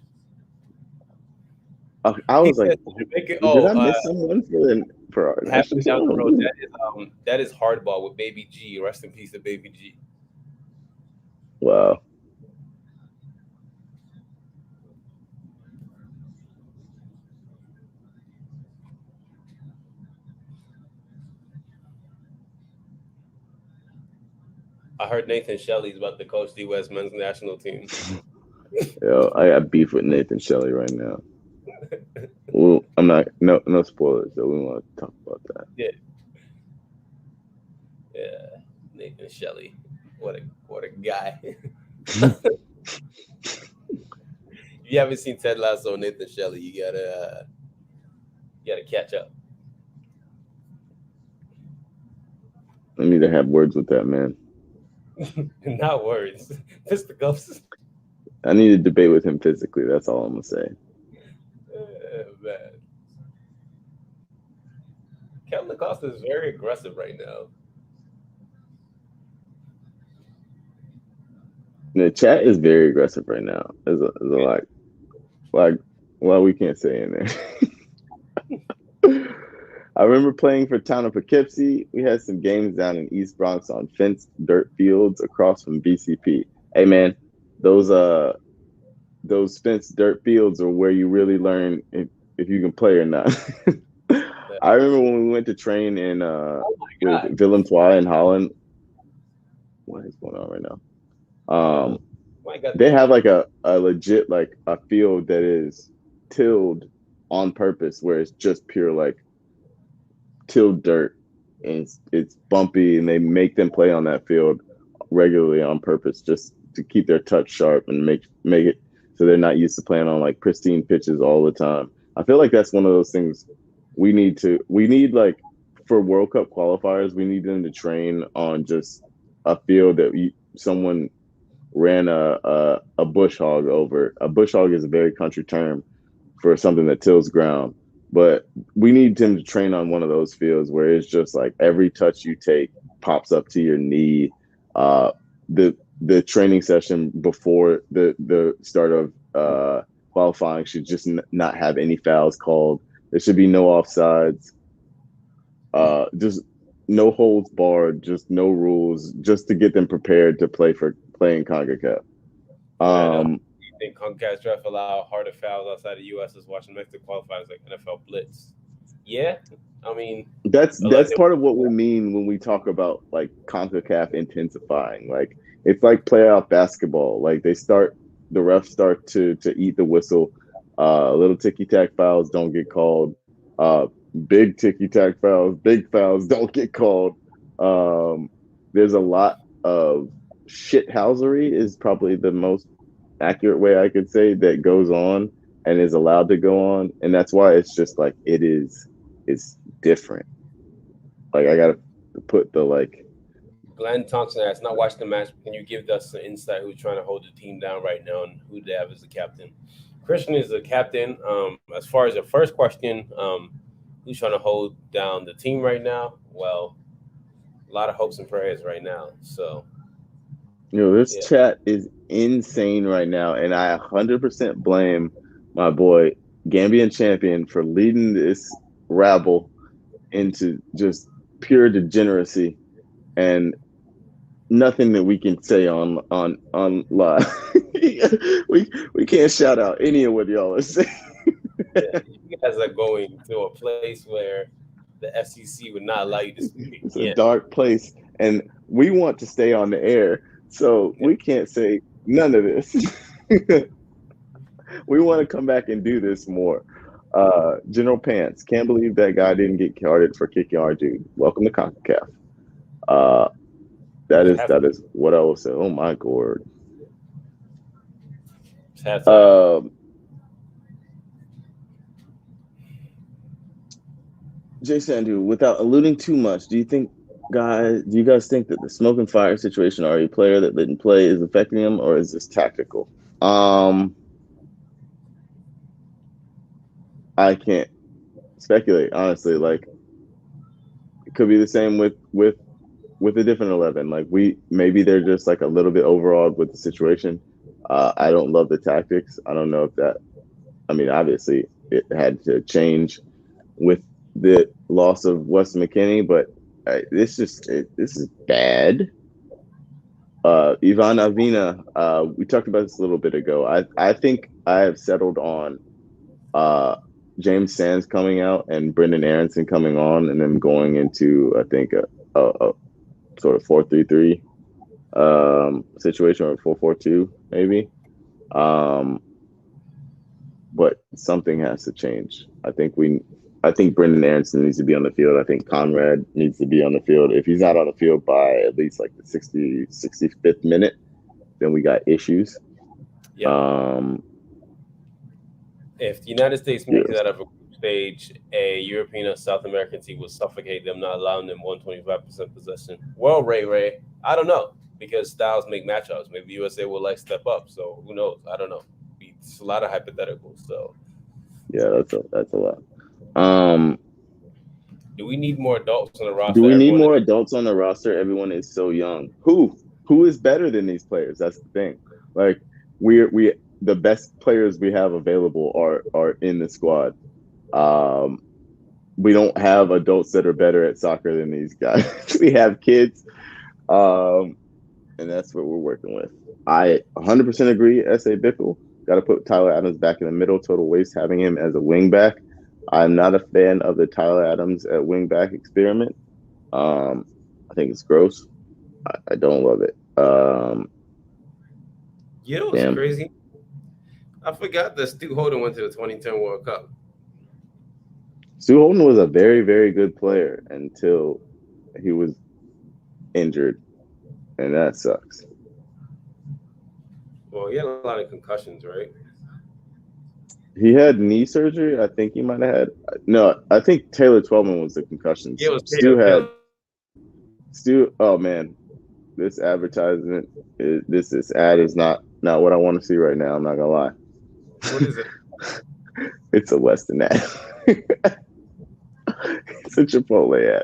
I was like, did I miss someone for our national team? Down the road, that is hardball with Baby G. Rest in peace to Baby G. Wow. I heard Nathan Shelley's about to coach the U.S. men's national team. Yo, I got beef with Nathan Shelley right now. Well, I'm not. No spoilers. Though we want to talk about that. Yeah. Nathan Shelley, what a guy. If you haven't seen Ted Lasso, Nathan Shelley, you gotta catch up. I need to have words with that man. Not words, fisticuffs. I need to debate with him physically. That's all I'm gonna say. Man. Kevin Acosta is very aggressive right now. The chat is very aggressive right now. There's a like, well, we can't say in there. I remember playing for town of Poughkeepsie. We had some games down in East Bronx on fenced dirt fields across from BCP. Hey man, those fenced dirt fields are where you really learn if you can play or not. I remember when we went to train in Willem-Twee in Holland. What is going on right now? They have like a legit like a field that is tilled on purpose, where it's just pure like tilled dirt, and it's bumpy, and they make them play on that field regularly on purpose just to keep their touch sharp and make it so they're not used to playing on like pristine pitches all the time. I feel like that's one of those things we need like for World Cup qualifiers, we need them to train on just a field that someone ran a bush hog over. A bush hog is a very country term for something that tills ground, but we need him to train on one of those fields where it's just like every touch you take pops up to your knee. The training session before the start of qualifying should just not have any fouls called. There should be no offsides. Just no holds barred. Just no rules. Just to get them prepared to play in CONCACAF. Do you think CONCACAF draft allow harder fouls outside the U.S. as watching domestic qualifiers like NFL Blitz? Yeah, I mean that's part of what we mean when we talk about like CONCACAF intensifying. Like it's like playoff basketball. Like the refs start to eat the whistle. Little ticky tack fouls don't get called. Big ticky tack fouls, big fouls don't get called. There's a lot of shithousery is probably the most accurate way I could say that goes on and is allowed to go on, and that's why it's just like it's different. Like I gotta put the like. Glenn Thompson has not watched the match. Can you give us some insight who's trying to hold the team down right now and who they have as the captain? Christian is the captain. As far as the first question, who's trying to hold down the team right now? Well, a lot of hopes and prayers right now. So, this chat is insane right now, and I 100% blame my boy Gambian Champion for leading this rabble into just pure degeneracy and nothing that we can say on live. we can't shout out any of what y'all are saying. You guys are going to a place where the FCC would not allow you to speak. It's a dark place, and we want to stay on the air, so we can't say none of this. We want to come back and do this more. General Pants, can't believe that guy didn't get carded for kicking our dude. Welcome to CONCACAF. That is what I will say. Oh my god. Jay Sandu, without alluding too much, do you guys think that the smoke and fire situation or a player that didn't play is affecting him, or is this tactical? I can't speculate, honestly. Like, it could be the same with a different 11. Like, maybe they're just like a little bit overawed with the situation. I don't love the tactics. I don't know if that. I mean, obviously, it had to change with the loss of Wes McKinney, but this is bad. Ivan Avina, we talked about this a little bit ago. I think I have settled on James Sands coming out and Brendan Aronson coming on, and then going into, I think, a sort of 4-3-3 situation, or 4-4-2 maybe. But something has to change. I think Brendan Aronson needs to be on the field. I think Conrad needs to be on the field. If he's not on the field by at least like the 65th minute, then we got issues. Yeah. If the United States makes it out of a group stage, a European or South American team will suffocate them, not allowing them 125% possession. Well, Ray, I don't know, because styles make matchups. Maybe USA will like step up. So who knows? I don't know. It's a lot of hypotheticals. So yeah, that's a lot. Do we need more adults on the roster? Do we need more adults on the roster? Everyone is so young. Who is better than these players? That's the thing. Like we the best players we have available are in the squad. We don't have adults that are better at soccer than these guys. We have kids, and that's what we're working with. I 100% agree. S.A. Bickle, got to put Tyler Adams back in the middle. Total waste having him as a wing back. I'm not a fan of the Tyler Adams at wing back experiment. I think it's gross. I don't love it. You know what's crazy? I forgot that Stu Holden went to the 2010 World Cup. Stu Holden was a very, very good player until he was injured, and that sucks. Well, he had a lot of concussions, right? He had knee surgery. I think he might have had. No, I think Taylor Twellman was the concussion. Yeah, Stu. Oh man, this advertisement, this ad is not what I want to see right now. I'm not gonna lie. What is it? It's a Weston ad. It's a Chipotle ad.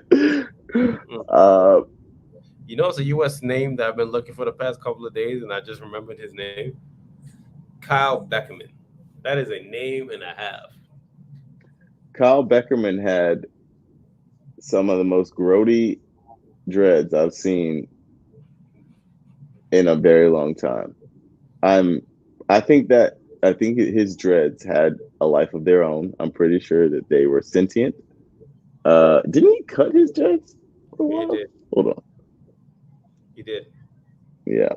You know, it's a U.S. name that I've been looking for the past couple of days, and I just remembered his name. Kyle Beckerman. That is a name and a half. Kyle Beckerman had some of the most grody dreads I've seen in a very long time. I'm I think that I think his dreads had a life of their own. I'm pretty sure that they were sentient. Didn't he cut his dreads for a Yeah, he while? did. Hold on. He did. Yeah.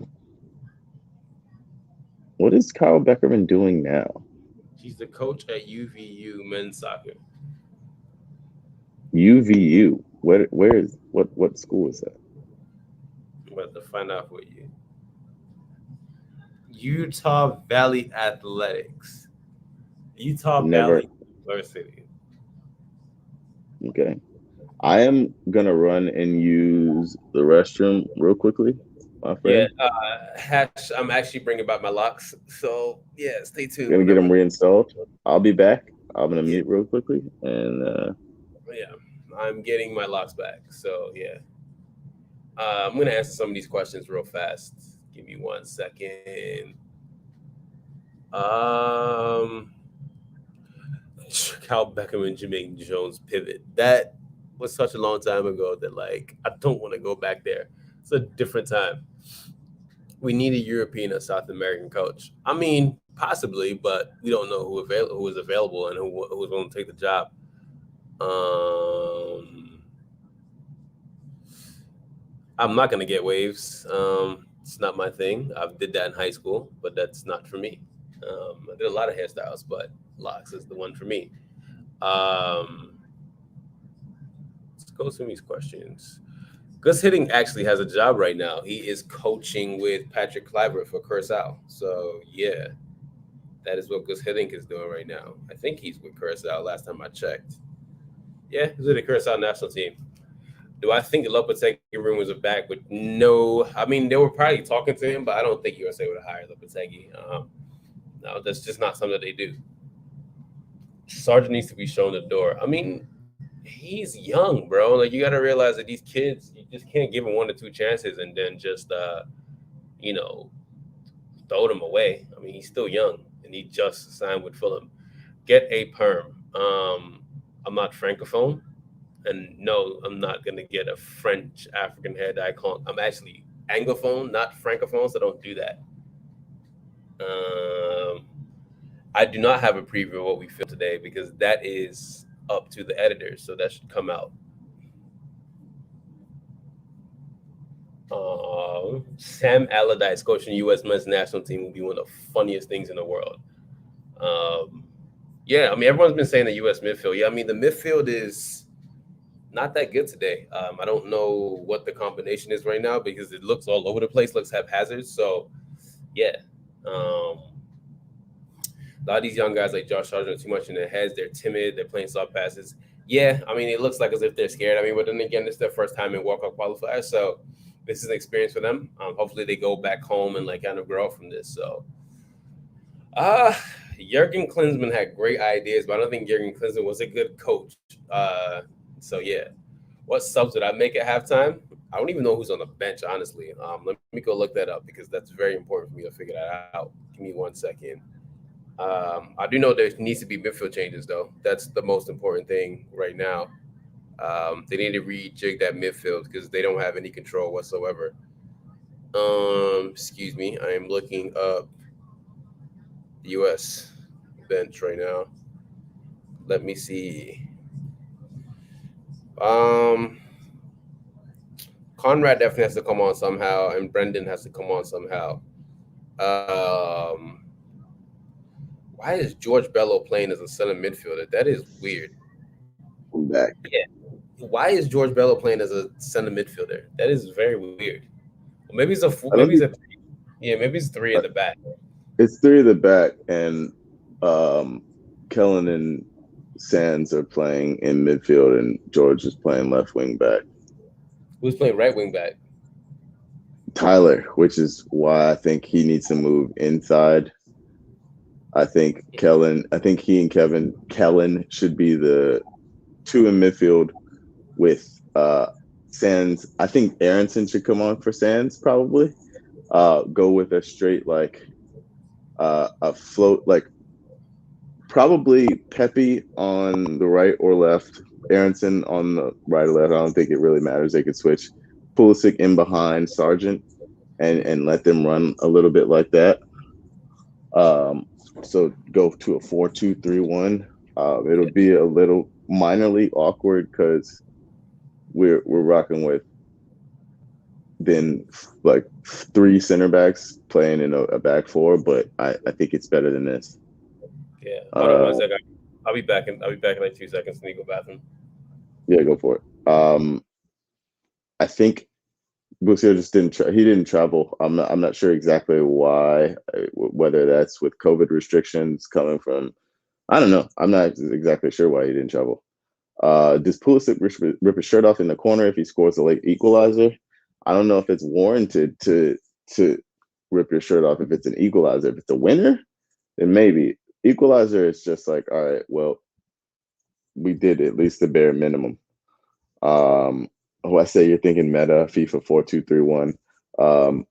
What is Kyle Beckerman doing now? He's the coach at UVU men's soccer. UVU. Where is what school is that? I'm about to find out for you. Utah Valley Athletics. Utah Never. Valley University. Okay. I am gonna run and use the restroom real quickly, my Yeah, friend. hash. I'm actually bringing back my locks. So yeah, stay tuned Gonna get them whenever. reinstalled. I'll be back. I'm gonna Yeah, mute real quickly and yeah. I'm getting my locks back. So yeah, I'm gonna answer some of these questions real fast. Give me 1 second. Um, Cal Beckham and Jermaine Jones pivot. That was such a long time ago that like I don't want to go back there. It's a different time. We need a European or South American coach. I mean, possibly, but we don't know who is available and who's going to take the job. Um, I'm not going to get waves. It's not my thing. I did that in high school, but that's not for me. I did a lot of hairstyles, but locks is the one for me. Um, let's go through these questions. Gus Hitting actually has a job right now. He is coaching with Patrick Kluivert for Curacao. So yeah, that is what Gus Hiddink is doing right now. I think he's with Curacao last time I checked. Yeah, he's with the Curacao national team. Do I think the Lopetegui rumors are back? But no, I mean they were probably talking to him, but I don't think USA would have hired Lopetegui. No, that's just not something that they do. Sargent needs to be shown the door. I mean, he's young, bro. Like you got to realize that these kids, you just can't give them 1 or 2 chances and then just, you know, throw them away. I mean, he's still young and he just signed with Fulham. Get a perm. I'm not francophone, and no, I'm not gonna get a French African hair dye. I'm actually anglophone, not francophone, so don't do that. Um, I do not have a preview of what we feel today because that is up to the editors, so that should come out. Sam Allardyce coaching the U.S. men's national team will be one of the funniest things in the world. Um, yeah, I mean everyone's been saying the U.S. midfield. Yeah, I mean the midfield is not that good today. I don't know what the combination is right now because it looks all over the place, looks haphazard. So yeah, a lot of these young guys like Josh Sargent are too much in their heads. They're timid. They're playing soft passes. Yeah, I mean, it looks like as if they're scared. I mean, but then again, this is their first time in World Cup qualifier, so this is an experience for them. Hopefully, they go back home and like kind of grow from this. So, uh Jurgen Klinsmann had great ideas, but I don't think Jurgen Klinsmann was a good coach. So yeah, what subs did I make at halftime? I don't even know who's on the bench, honestly. Let me go look that up because that's very important for me to figure that out. Give me 1 second. I do know there needs to be midfield changes, though. That's the most important thing right now. They need to rejig that midfield because they don't have any control whatsoever. Excuse me, I am looking up the U.S. bench right now. Let me see. Um, Conrad definitely has to come on somehow, and Brendan has to come on somehow. Um, why is George Bello playing as a center midfielder? That is weird. I'm back. Yeah. Why is George Bello playing as a center midfielder? That is very weird. Well, I don't think maybe it's three at the back. it's three at the back, and Kellen and Sands are playing in midfield, and George is playing left wing back. Who's playing right wing back? Tyler, which is why I think he needs to move inside. I think he and Kellen should be the two in midfield with Sands. I think Aronson should come on for Sands probably. Go with a straight like a float like probably Pepe on the right or left, Aronson on the right or left. I don't think it really matters. They could switch Pulisic in behind Sargent and let them run a little bit like that. So go to a 4-2-3-1. It'll be a little minorly awkward because we're rocking with then like three center backs playing in a back four, but I think it's better than this. Yeah. Hold on 1 second. I'll be back in like 2 seconds. Need to go bathroom. Yeah, go for it. I think Busio just didn't travel. I'm not sure exactly why, whether that's with COVID restrictions coming from, I don't know. I'm not exactly sure why he didn't travel. Does Pulisic rip his shirt off in the corner if he scores a late equalizer? I don't know if it's warranted to rip your shirt off if it's an equalizer. If it's a winner, then maybe. Equalizer is just like, all right, well, we did at least the bare minimum. I say you're thinking meta FIFA 4-2-3-1.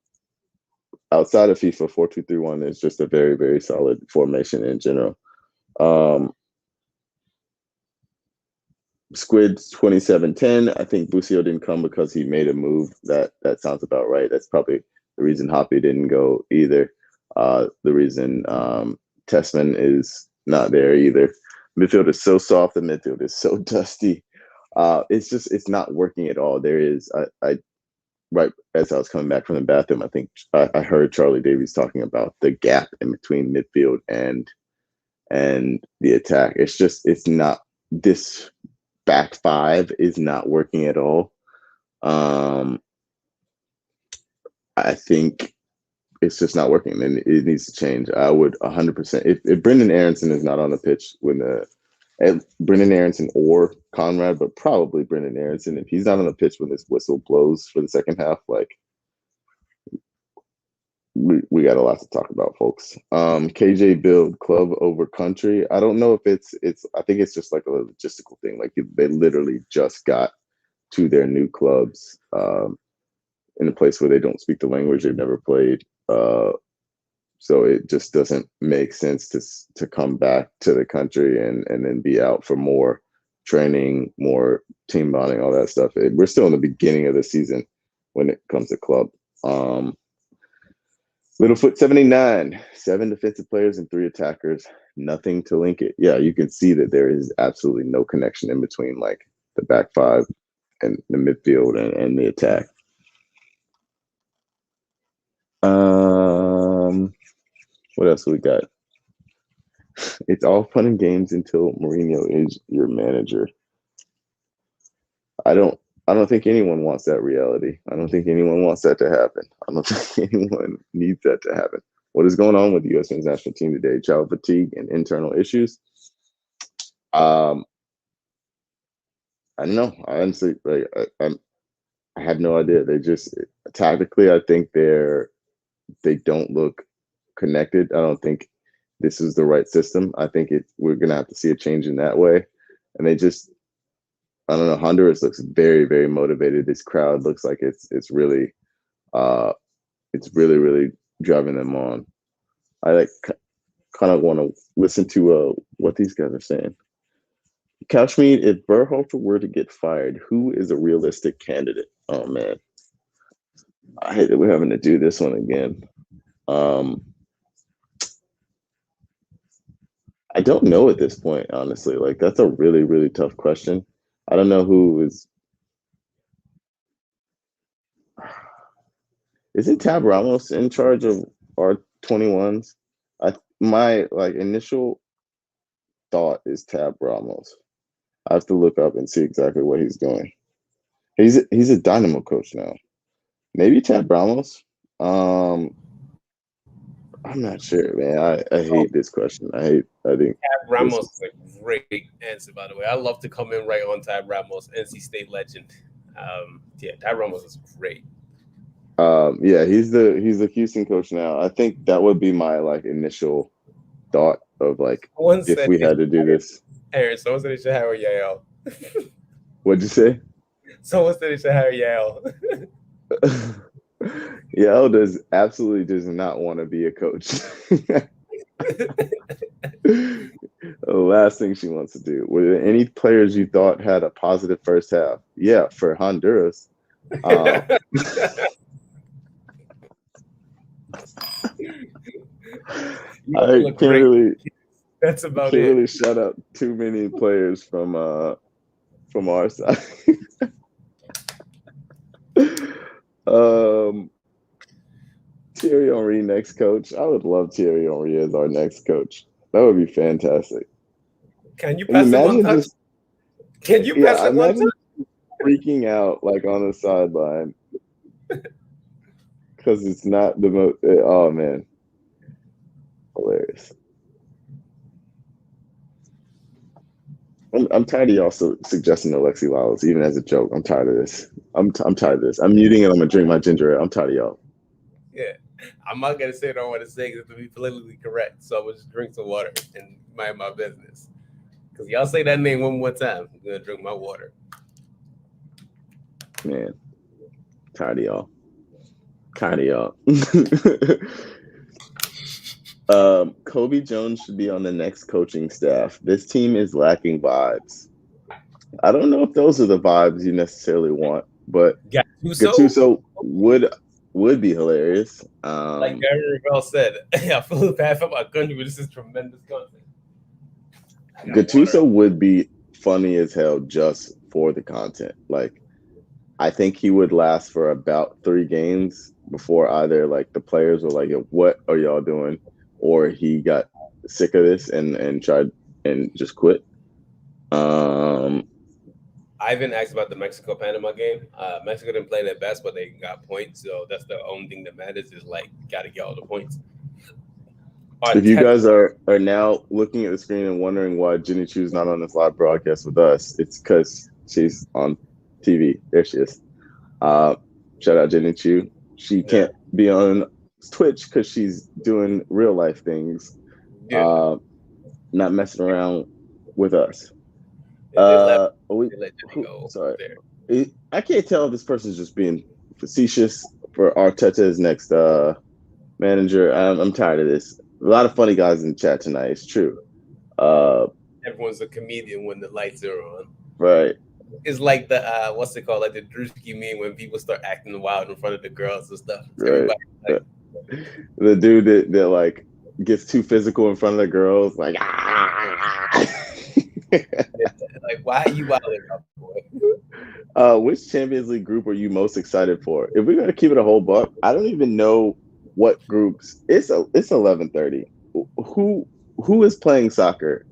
Outside of FIFA 4-2-3-1, it's just a very, very solid formation in general. Squid's 2710. I think Busio didn't come because he made a move. That sounds about right. That's probably the reason Hoppy didn't go either. The reason Tessman is not there either. Midfield is so soft. The midfield is so dusty. It's not working at all. There is I right as I was coming back from the bathroom, I think I heard Charlie Davies talking about the gap in between midfield and the attack. It's not, this back five is not working at all. I think it's just not working, and it needs to change. I would 100%. If Brendan Aronson is not on the pitch when Brendan Aronson or Conrad, but probably Brendan Aronson, if he's not on the pitch when this whistle blows for the second half, like we got a lot to talk about, folks. KJ build club over country. I don't know if it's. I think it's just like a logistical thing. Like they literally just got to their new clubs in a place where they don't speak the language. They've never played. So it just doesn't make sense to come back to the country and then be out for more training, more team bonding, all that stuff. We're still in the beginning of the season when it comes to club. Littlefoot 79, 7 defensive players and 3 attackers, nothing to link it. Yeah, you can see that there is absolutely no connection in between like the back five and the midfield and the attack. What else we got? It's all fun and games until Mourinho is your manager. I don't think anyone wants that reality. I don't think anyone wants that to happen. I don't think anyone needs that to happen. What is going on with the U.S. men's national team today? Child fatigue and internal issues. I don't know. I honestly, like, I have no idea. They just tactically, I think they don't look connected. I don't think this is the right system. I think we're gonna have to see a change in that way. And they just, I don't know. Honduras looks very, very motivated. This crowd looks like it's really really driving them on. I like kind of want to listen to what these guys are saying. Couchmeat, if Berhalter were to get fired, who is a realistic candidate? Oh man, I hate that we're having to do this one again. I don't know at this point, honestly. Like that's a really, really tough question. I don't know who is. Isn't Tab Ramos in charge of our 21s? My like initial thought is Tab Ramos. I have to look up and see exactly what he's doing. He's a Dynamo coach now. Maybe Tab Ramos. I'm not sure, man. I hate this question. I think Tab Ramos is a great answer, by the way. I love to come in right on Tab Ramos, NC State legend. Tab Ramos is great. Yeah, he's the Houston coach now. I think that would be my like initial thought of like if we had to do this. Aaron, someone said they should hire Yale. What'd you say? Someone said they should hire Yale. Yale absolutely does not want to be a coach. The last thing she wants to do. Were there any players you thought had a positive first half? Yeah, for Honduras. I can't really. That's about can't it. really shut up too many players from our side. Thierry Henry next coach. I would love Thierry Henry as our next coach. That would be fantastic. Can you pass him one touch? Can you pass him one touch? Freaking out like on the sideline because it's not the most. Oh man, hilarious. I'm tired of y'all suggesting Alexi Lalas, even as a joke. I'm tired of this. I'm tired of this. I'm muting and I'm gonna drink my ginger ale. I'm tired of y'all. Yeah, I'm not gonna say what I want to say because to be politically correct. So I'm gonna just drink some water and mind my business. Because y'all say that name one more time, I'm gonna drink my water. Man, tired of y'all. Kobe Jones should be on the next coaching staff. This team is lacking vibes. I don't know if those are the vibes you necessarily want, but Gattuso would be hilarious. Like Gary Revell said, I feel bad for my country, but this is tremendous content. Gattuso would be funny as hell just for the content. Like, I think he would last for about 3 games before either like the players were like, "What are y'all doing?" or he got sick of this and tried and just quit. Ivan asked about the Mexico-Panama game. Mexico didn't play their best, but they got points. So that's the only thing that matters is like got to get all the points. If you guys are now looking at the screen and wondering why Jenny Chu's not on this live broadcast with us, it's because she's on TV. There she is. Shout out Jenny Chu. She can't be on Twitch because she's doing real life things, not messing around with us. Sorry, I can't tell if this person's just being facetious for Arteta's next manager. I'm tired of this. A lot of funny guys in the chat tonight. It's true. Everyone's a comedian when the lights are on. Right. It's like the what's it called? Like the Drewski meme when people start acting wild in front of the girls and stuff. Right. The dude that like gets too physical in front of the girls, like like why are you wilding up, boy? Which Champions League group are you most excited for? If we're gonna keep it a whole buck, I don't even know what groups. It's 11:30. Who is playing soccer?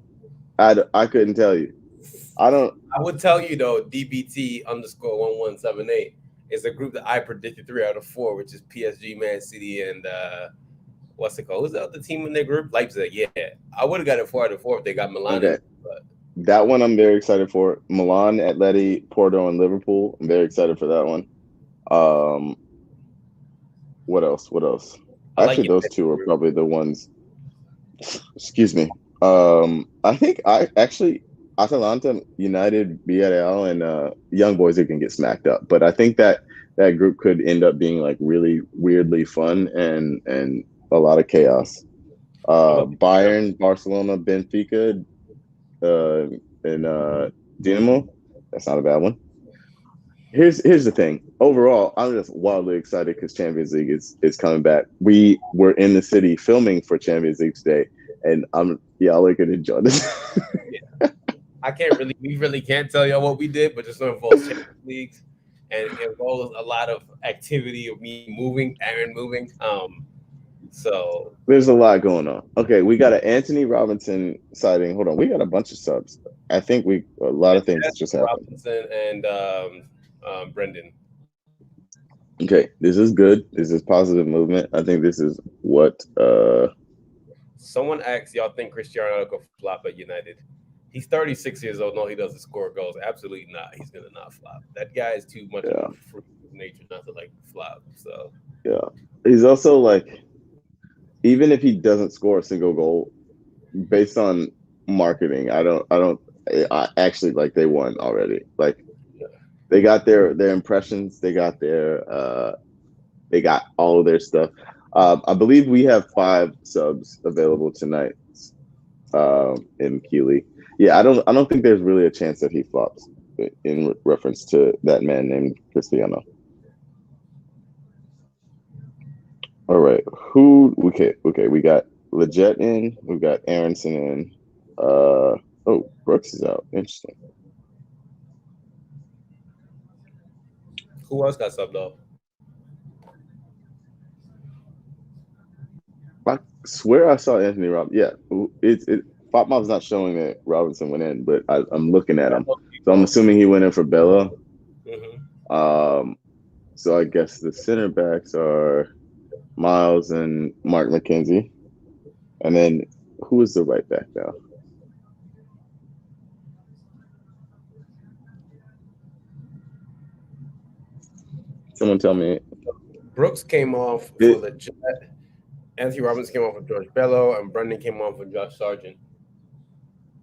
I couldn't tell you. I would tell you though. DBT_1178 is a group that I predicted 3 out of 4, which is PSG, Man City, and what's it called? Who's the other team in their group? Leipzig. Yeah, I would have got it 4 out of 4 if they got Milan. Okay. That one I'm very excited for. Milan, Atleti, Porto, and Liverpool. I'm very excited for that one. What else? Actually, those 2 are probably the ones. Excuse me. I think Atalanta, United, Villarreal, and Young Boys that can get smacked up. But I think that group could end up being like really weirdly fun and a lot of chaos. Bayern, Barcelona, Benfica, and Dinamo. That's not a bad one. Here's the thing. Overall, I'm just wildly excited because Champions League is coming back. We were in the city filming for Champions League today, and y'all are gonna enjoy this. We really can't tell y'all what we did, but just involves Champions Leagues and it involves a lot of activity of me moving, Aaron moving. So there's a lot going on. Okay, we got an Anthony Robinson sighting. Hold on, we got a bunch of subs. I think a lot of things just happened. Robinson and Brendan. Okay, this is good. This is positive movement. I think this is what someone asked, y'all think Cristiano could flop at United? He's 36 years old. No, he doesn't score goals. Absolutely not. He's gonna not flop. That guy is too much of a freak of nature not to like flop. So yeah, he's also like, even if he doesn't score a single goal, based on marketing, I actually like they won already. Like they got their impressions, they got all of their stuff. I believe we have 5 subs available tonight. in Keeley. Yeah, I don't think there's really a chance that he flops in reference to that man named Cristiano. All right, okay, we got Leggett in, we got Aronson in. Oh, Brooks is out. Interesting. Who else got subbed off? I swear I saw Anthony Robinson. Yeah, FOPMob's not showing that Robinson went in, but I'm looking at him, so I'm assuming he went in for Bella. Mm-hmm. So I guess the center backs are Miles and Mark McKenzie, and then who is the right back now? Someone tell me. Brooks came off for Leggett. Anthony Robinson came off with George Bello, and Brendan came off with Josh Sargent.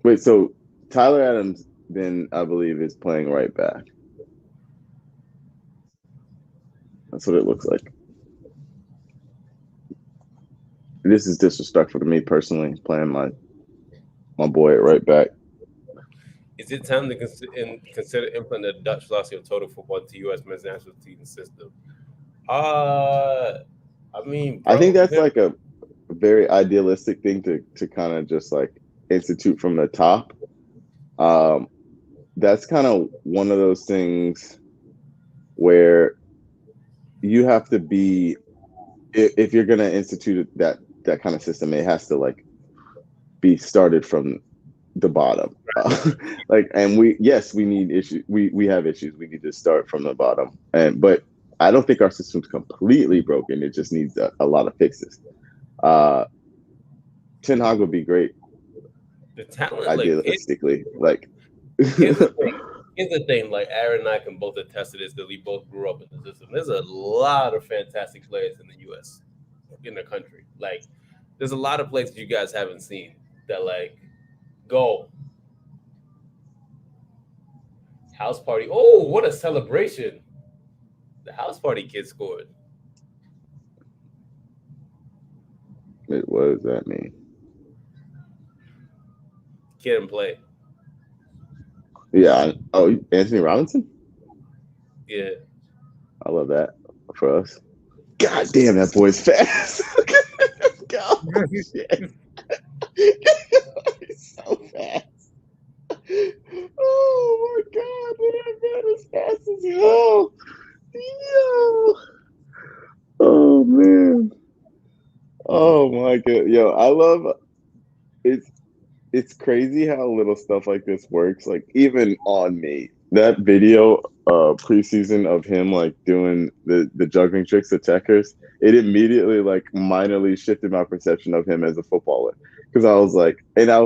Wait, so Tyler Adams then I believe is playing right back. That's what it looks like. This is disrespectful to me personally, playing my boy at right back. Is it time to consider implementing the Dutch philosophy of total football to U.S. men's national team system? I mean, bro, I think that's like a very idealistic thing to kind of just like institute from the top. That's kind of one of those things where you have to be, if you're going to institute that kind of system, it has to like be started from the bottom. And we need issues. We have issues. We need to start from the bottom. But I don't think our system's completely broken. It just needs a lot of fixes. Ten Hag would be great. The talent, idealistically, here's the thing. Like Aaron and I can both attest to this because we both grew up in the system. There's a lot of fantastic players in the U.S. in the country. Like, there's a lot of places you guys haven't seen that like go. House party. Oh, what a celebration. The house party kid scored. What does that mean? Kid and play. Yeah. Oh, Anthony Robinson? Yeah. I love that for us. God damn, that boy's fast. God, shit. He's so fast. Oh my God, man is fast as hell. Yo. Oh man. Oh my God. Yo, I love it's crazy how little stuff like this works. Like even on me. That video preseason of him like doing the juggling tricks to checkers, it immediately like minorly shifted my perception of him as a footballer. Because I was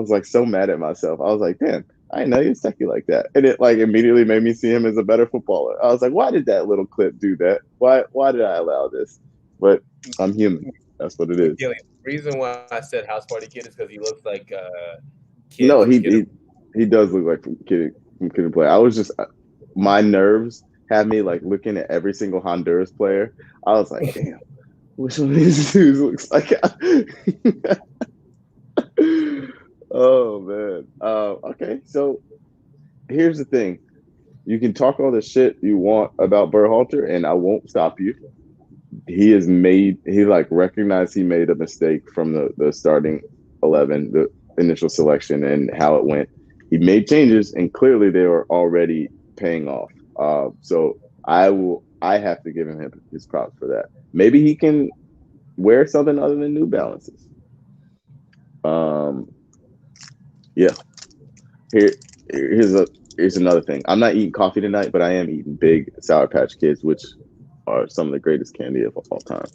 like so mad at myself. I was like, damn, I didn't know he was techie like that. And it like immediately made me see him as a better footballer. I was like, why did that little clip do that? Why did I allow this? But I'm human. That's what it is. The reason why I said house party kid is because he looks like kid. No, he does look like kid and play. I was just my nerves had me like looking at every single Honduras player. I was like, damn, which one of these dudes looks like? Oh man. Okay, so here's the thing: you can talk all the shit you want about Berhalter, and I won't stop you. He recognized he made a mistake from the starting 11, the initial selection, and how it went. He made changes, and clearly they were already paying off. So I have to give him his props for that. Maybe he can wear something other than New Balances. Yeah. Here's another thing. I'm not eating coffee tonight, but I am eating big Sour Patch Kids, which are some of the greatest candy of all time.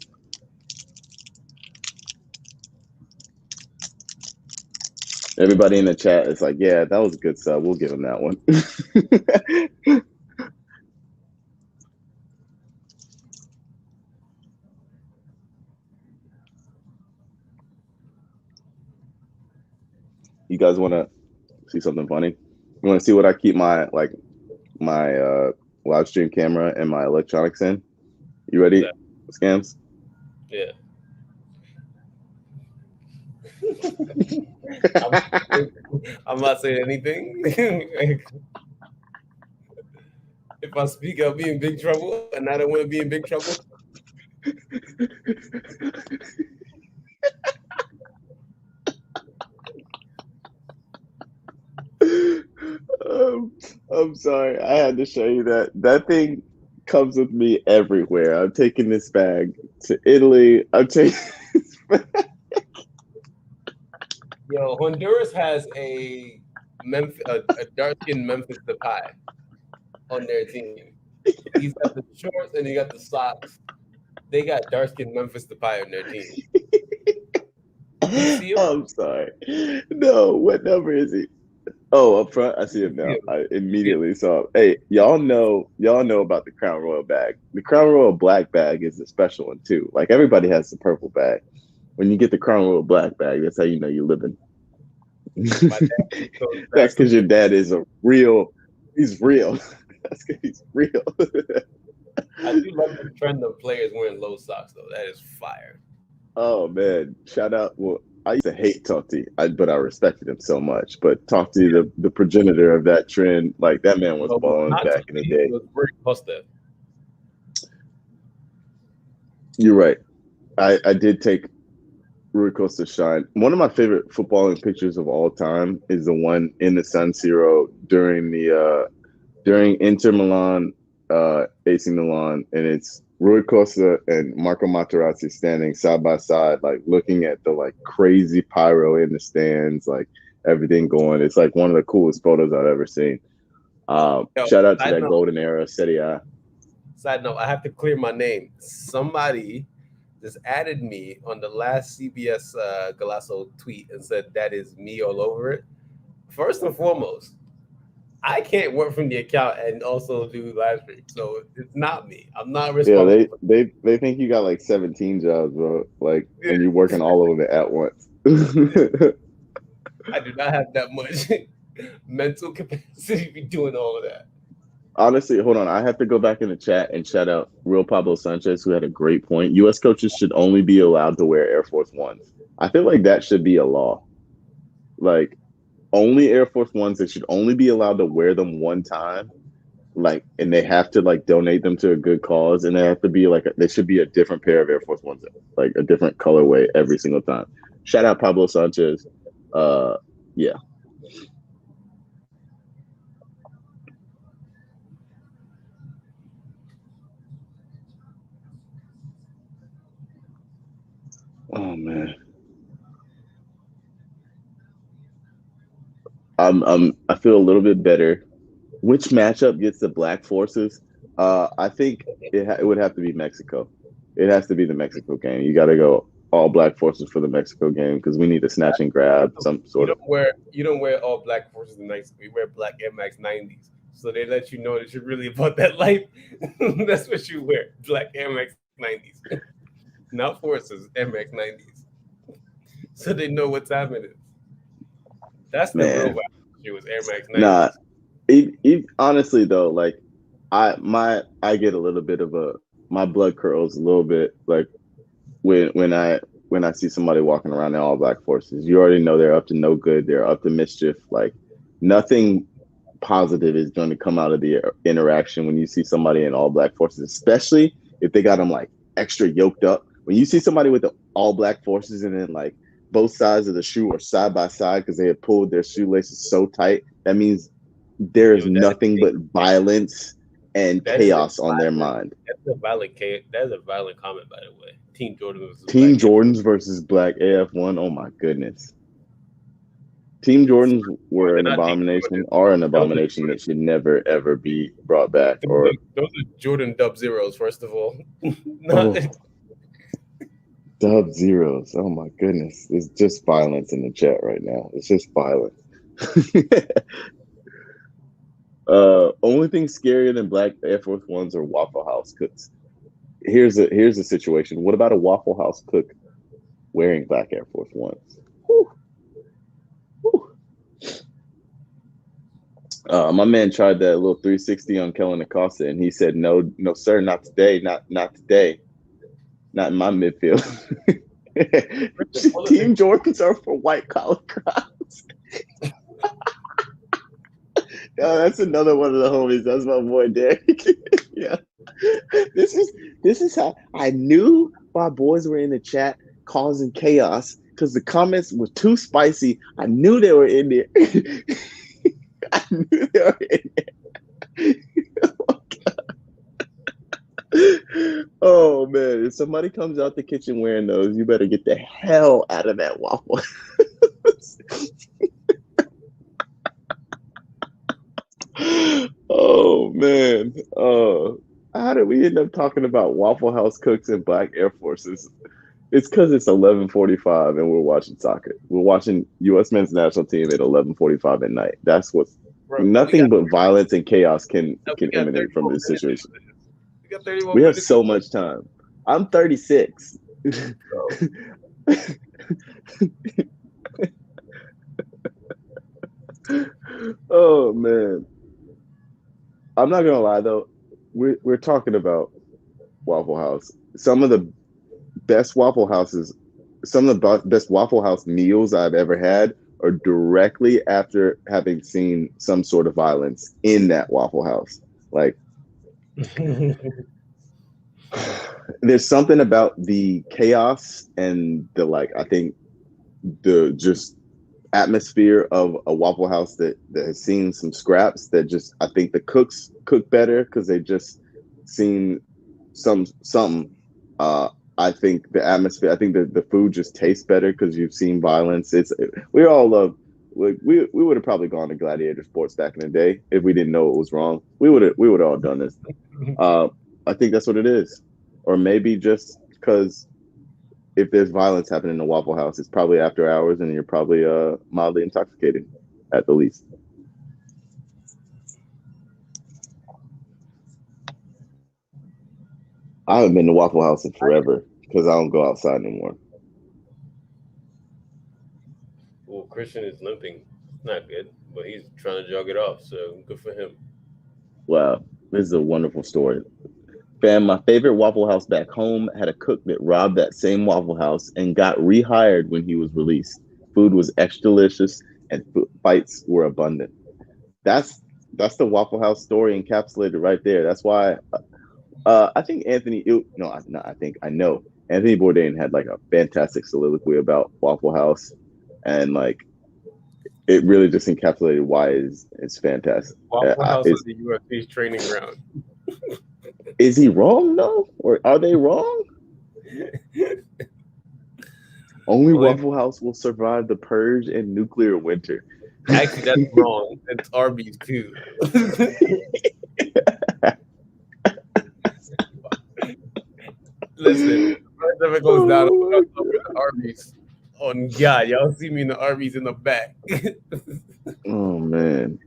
Everybody in the chat is like, yeah, that was a good sub. We'll give him that one. You guys want to see something funny? You want to see what I keep my live stream camera and my electronics in? You ready, Scams? Yeah. I'm not saying anything. If I speak, I'll be in big trouble, and I don't want to be in big trouble. I'm sorry. I had to show you that. That thing comes with me everywhere. I'm taking this bag to Italy. I'm taking Yo, Honduras has a dark-skinned Memphis Depay on their team. He's got the shorts and he got the socks. They got dark-skinned Memphis Depay on their team. You see him? I'm sorry. No, what number is he? Oh, up front, I see him now. I immediately saw him. Hey, y'all know about the Crown Royal bag. The Crown Royal black bag is a special one too. Like everybody has the purple bag. When you get the Crown Royal black bag, that's how you know you're living. That's because your dad is a real. He's real. That's because he's real. I do love the trend of players wearing low socks though. That is fire. Oh man! Shout out. Well, I used to hate Totti, but I respected him so much. But Totti, the progenitor of that trend, like that man was balling back in the day. It was very Costa. You're right. I did take Rui Costa shine. One of my favorite footballing pictures of all time is the one in the San Siro during Inter Milan, AC Milan, and it's Rui Costa and Marco Materazzi standing side by side, like looking at the like crazy pyro in the stands, like everything going. It's like one of the coolest photos I've ever seen. Shout out to that golden era Serie A. Side note, I have to clear my name. Somebody just added me on the last CBS Galasso tweet and said that is me all over it. First and foremost, I can't work from the account and also do live stream, so it's not me. I'm not responsible. Yeah, they think you got like 17 jobs, bro. Like, and you're working all of them at once. I do not have that much mental capacity to be doing all of that. Honestly, hold on. I have to go back in the chat and shout out Real Pablo Sanchez, who had a great point. U.S. coaches should only be allowed to wear Air Force Ones. I feel like that should be a law. Like, only Air Force Ones, they should only be allowed to wear them one time. Like, and they have to like donate them to a good cause, and they have to be like there should be a different pair of Air Force Ones, like a different colorway every single time. Shout out Pablo Sanchez. Yeah. Oh man. I feel a little bit better. Which matchup gets the Black Forces? I think it would have to be Mexico. It has to be the Mexico game. You got to go all Black Forces for the Mexico game because we need to snatch and grab some sort of. You don't wear all Black Forces in Mexico. You wear black MX 90s. So they let you know that you're really about that life. That's what you wear. Black MX 90s. Not Forces, MX 90s. So they know what time it is. That's the real vibe. It was Air Max 90s. Nah, honestly though, like I get a little bit of my blood curls a little bit like when I see somebody walking around in all Black Forces. You already know they're up to no good. They're up to mischief. Like nothing positive is going to come out of the interaction when you see somebody in all Black Forces, especially if they got them like extra yoked up. When you see somebody with the all Black Forces and then like both sides of the shoe are side by side because they have pulled their shoelaces so tight, that means there is nothing but violence and chaos on their mind. That's a violent comment, by the way. Team Jordans versus Black AF1. Oh my goodness. Team Jordans were an abomination, are an abomination that should never ever be brought back. Or those are Jordan Dub Zeros, first of all. Dub Zeros. Oh my goodness. It's just violence in the chat right now. It's just violence. Only thing scarier than Black Air Force Ones are Waffle House cooks. Here's a situation. What about a Waffle House cook wearing Black Air Force Ones? Whew. Whew. My man tried that little 360 on Kellen Acosta, and he said, "No, sir, not today, not today, not in my midfield." Team Jordans are for white collar crowds. Oh, that's another one of the homies. That's my boy Derek. Yeah. This is how I knew my boys were in the chat causing chaos because the comments were too spicy. I knew they were in there. I knew they were in there. Oh man, if somebody comes out the kitchen wearing those, you better get the hell out of that Waffle. Oh man. How did we end up talking about Waffle House cooks and black Air Forces? It's because it's 11:45 and we're watching soccer. We're watching U.S. men's national team at 11:45 at night. That's what. Nothing but violence and chaos can emanate from this situation. We have so much time. I'm 36. Oh man. I'm not gonna lie though. We're talking about Waffle House. Some of the best Waffle Houses, some of the best Waffle House meals I've ever had are directly after having seen some sort of violence in that Waffle House. Like, there's something about the chaos and the I think the just atmosphere of a Waffle House that has seen some scraps that just I think the cooks cook better because they just seen something. I think the atmosphere. I think the food just tastes better because you've seen violence. We all love. We would have probably gone to gladiator sports back in the day if we didn't know it was wrong. We would have all done this. I think that's what it is, or maybe just because if there's violence happening in a Waffle House, it's probably after hours and you're probably mildly intoxicated at the least. I haven't been to Waffle House in forever because I don't go outside anymore. Well, Christian is limping. Not good, but he's trying to jog it off, so good for him. Wow, this is a wonderful story. Fam, my favorite Waffle House back home had a cook that robbed that same Waffle House and got rehired when he was released. Food was extra delicious and fights were abundant. That's the Waffle House story encapsulated right there. That's why I think I know Anthony Bourdain had like a fantastic soliloquy about Waffle House, and like it really just encapsulated why it's fantastic. Waffle House is the UFC's training ground. Is he wrong though, or are they wrong? Only Waffle House will survive the purge and nuclear winter. Actually, that's wrong. That's Arby's too. Listen, if it goes down, Arby's. On God, y'all see me in the Arby's in the back. Oh man.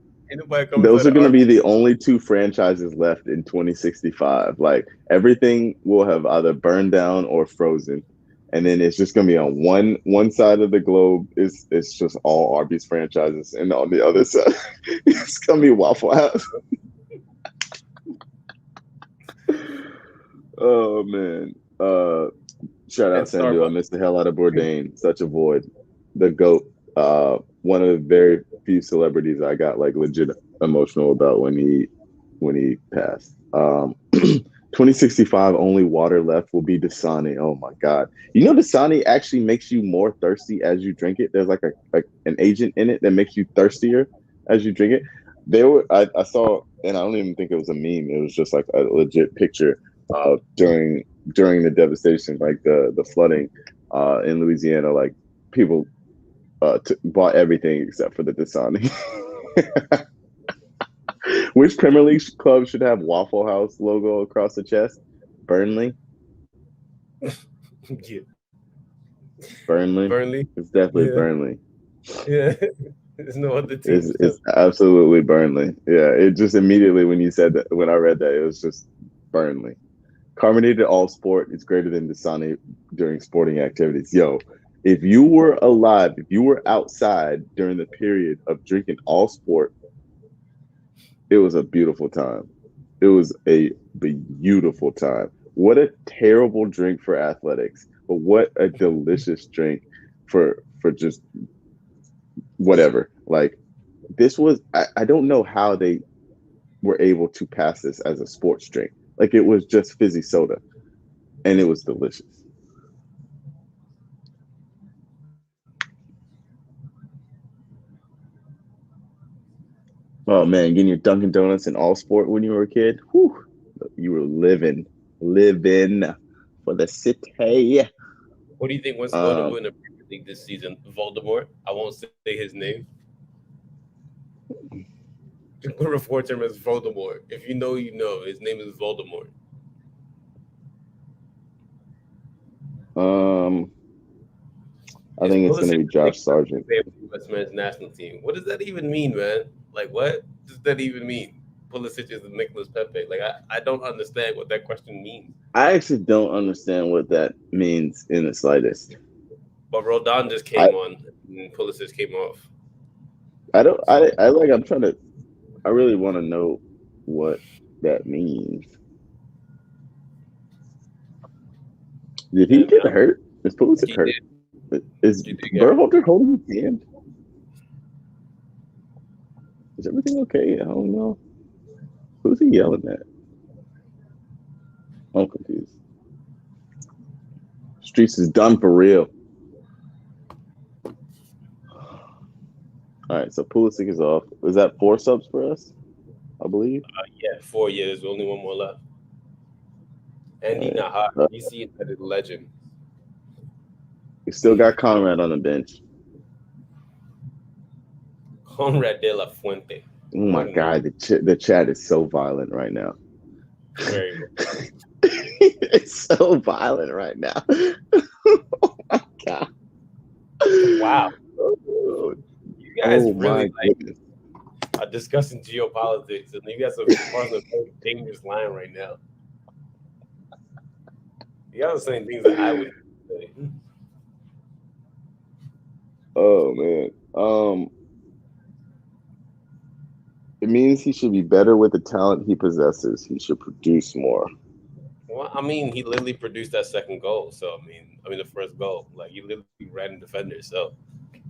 Those are going to be the only two franchises left in 2065. Like everything will have either burned down or frozen, and then it's just going to be on one side of the globe. It's just all Arby's franchises, and on the other side, it's going to be Waffle House. Oh man! Shout out Sandu. I missed the hell out of Bourdain. Such a void. The GOAT. One of the very few celebrities I got like legit emotional about when he passed. 2065, only water left will be Dasani. Oh my God. You know, Dasani actually makes you more thirsty as you drink it. There's like an agent in it that makes you thirstier as you drink it. I saw, and I don't even think it was a meme. It was just like a legit picture during the devastation, like the flooding in Louisiana, like people bought everything except for the Dasani. Which Premier League club should have Waffle House logo across the chest? Burnley. Yeah. Burnley. It's definitely Burnley. Yeah. There's no other team. It's absolutely Burnley. Yeah. It just immediately when I read that, it was just Burnley. Carbonated all sport is greater than Dasani during sporting activities. Yo, if you were alive, if you were outside during the period of drinking all sport, it was a beautiful time. It was a beautiful time. What a terrible drink for athletics. but what a delicious drink for just whatever. Like this was, I don't know how they were able to pass this as a sports drink. Like it was just fizzy soda, and it was delicious. Oh man, getting your Dunkin' Donuts in all sport when you were a kid, whew, you were living for the city. What do you think was going to Um, win the Premier League this season? Voldemort. I won't say his name. Just refer to him as Voldemort. If you know, you know. His name is Voldemort. um, I Is think it's going to Pulisic be the Josh next Sargent. player for the U.S. men's national team? What does that even mean, man? Like, what does that even mean? Pulisic is the Nicholas Pepe. Like, I don't understand what that question means. I actually don't understand what that means in the slightest. But Rodon just I, came on, and Pulisic came off. I don't, So I like, I'm trying to, I really want to know what that means. Did he yeah, get man, hurt? Is Pulisic he hurt? did. Is He did get hurt. Berhalter holding his hand? Is everything okay? I don't know. Who's he yelling at? I'm confused. Streets is done for real. All right, so Pulisic is off. Is that 4 subs for us? I believe. Yeah, 4 years. Only one more left. All Andy right. Nahar, DC United legend. We still got Conrad on the bench. Conrad de la Fuente. Oh my God, the chat is so violent right now. Very It's so violent right now. Oh my God. wow. You guys Oh really my goodness. are discussing geopolitics, and you guys are crossing a very dangerous line right now. You guys are saying things that I would say. Oh man. It means he should be better with the talent he possesses. He should produce more. Well, I mean, he literally produced that second goal. So I mean, the first goal, like he literally ran a defender. So you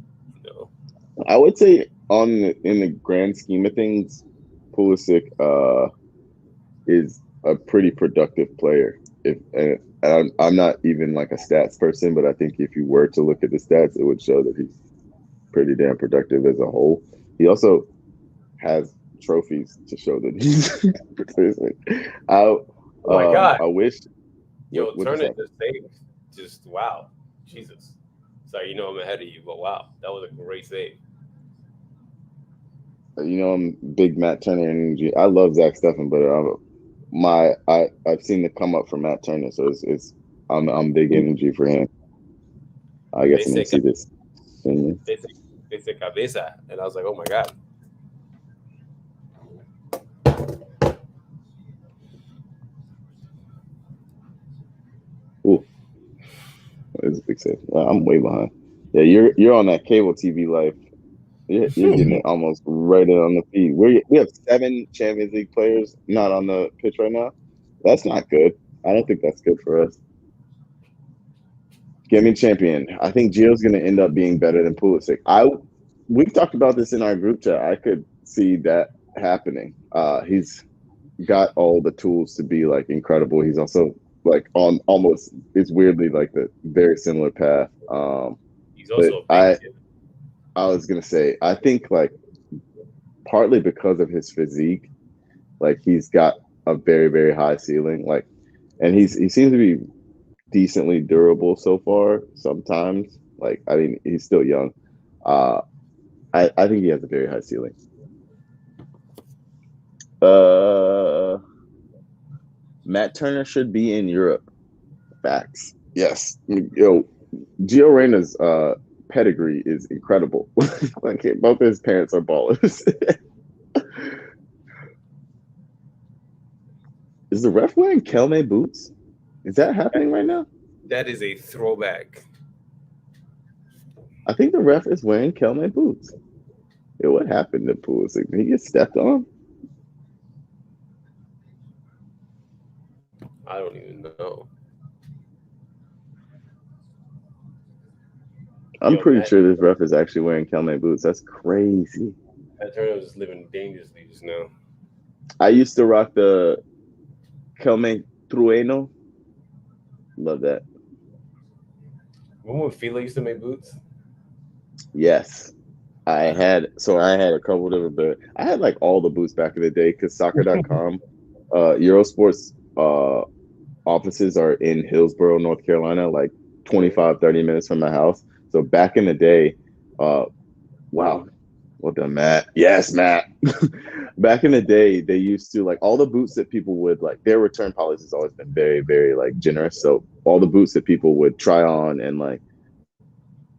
know, I would say in the grand scheme of things, Pulisic is a pretty productive player. If and I'm not even like a stats person, but I think if you were to look at the stats, it would show that he's pretty damn productive as a whole. He also has trophies to show that he's producing. I oh my God, I wish yo, what just Turner happened. just saved. Just wow, Jesus. Sorry, you know I'm ahead of you, but wow, that was a great save. You know, I'm big Matt Turner energy. I love Zach Steffen, but I've seen the come up for Matt Turner, so I'm big energy for him. I They guess I'm gonna say see this soon. they say they say cabeza, and I was like, oh my God. Ooh, it's a big save. Well, I'm way behind. Yeah, you're on that cable TV life. You're getting it almost right in on the feed. We have 7 Champions League players not on the pitch right now. That's not good. I don't think that's good for us. Give me champion. I think Gio's going to end up being better than Pulisic. We've talked about this in our group chat. I could see that happening. He's got all the tools to be like incredible. He's also like on almost it's weirdly like the very similar path. He's But also a big kid. I was gonna say I think like partly because of his physique, like he's got a very very high ceiling. Like, and he seems to be decently durable so far. Sometimes, like I mean, he's still young. Uh, I think he has a very high ceiling. Uh, Matt Turner should be in Europe. Facts. Yes. Yo, Gio Reyna's pedigree is incredible. Like both his parents are ballers. Is the ref wearing Kelme boots? Is that happening right now? That is a throwback. I think the ref is wearing Kelme boots. Yo, what happened to Pulisic? Did he get stepped on? I don't even know. I'm Yo, pretty Matt, sure this ref is actually wearing Kelme boots. That's crazy. Matt Turner was just living dangerously just now. I used to rock the Kelme Trueno. Love that. Remember when Fila used to make boots? Yes. I had a couple different, but I had like all the boots back in the day because soccer.com, Eurosports offices are in Hillsborough, North Carolina, like 25, 30 minutes from my house. So back in the day, wow. Well done, Matt. Yes, Matt. Back in the day, they used to like all the boots that people would like, their return policy has always been very, very like generous. So all the boots that people would try on and like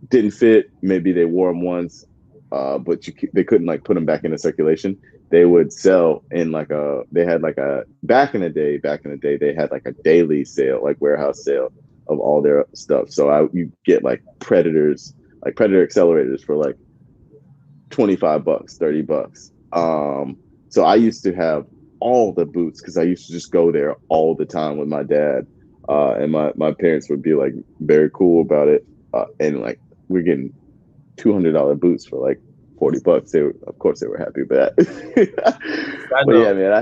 didn't fit, maybe they wore them once, but they couldn't like put them back into circulation. They would sell in like they had like a back in the day, they had like a daily sale, like warehouse sale of all their stuff. So you get like Predators, like Predator accelerators for like $25, $30. So I used to have all the boots because I used to just go there all the time with my dad. And my parents would be like very cool about it. And like we're getting $200 boots for like $40. Of course they were happy with that. But yeah, man,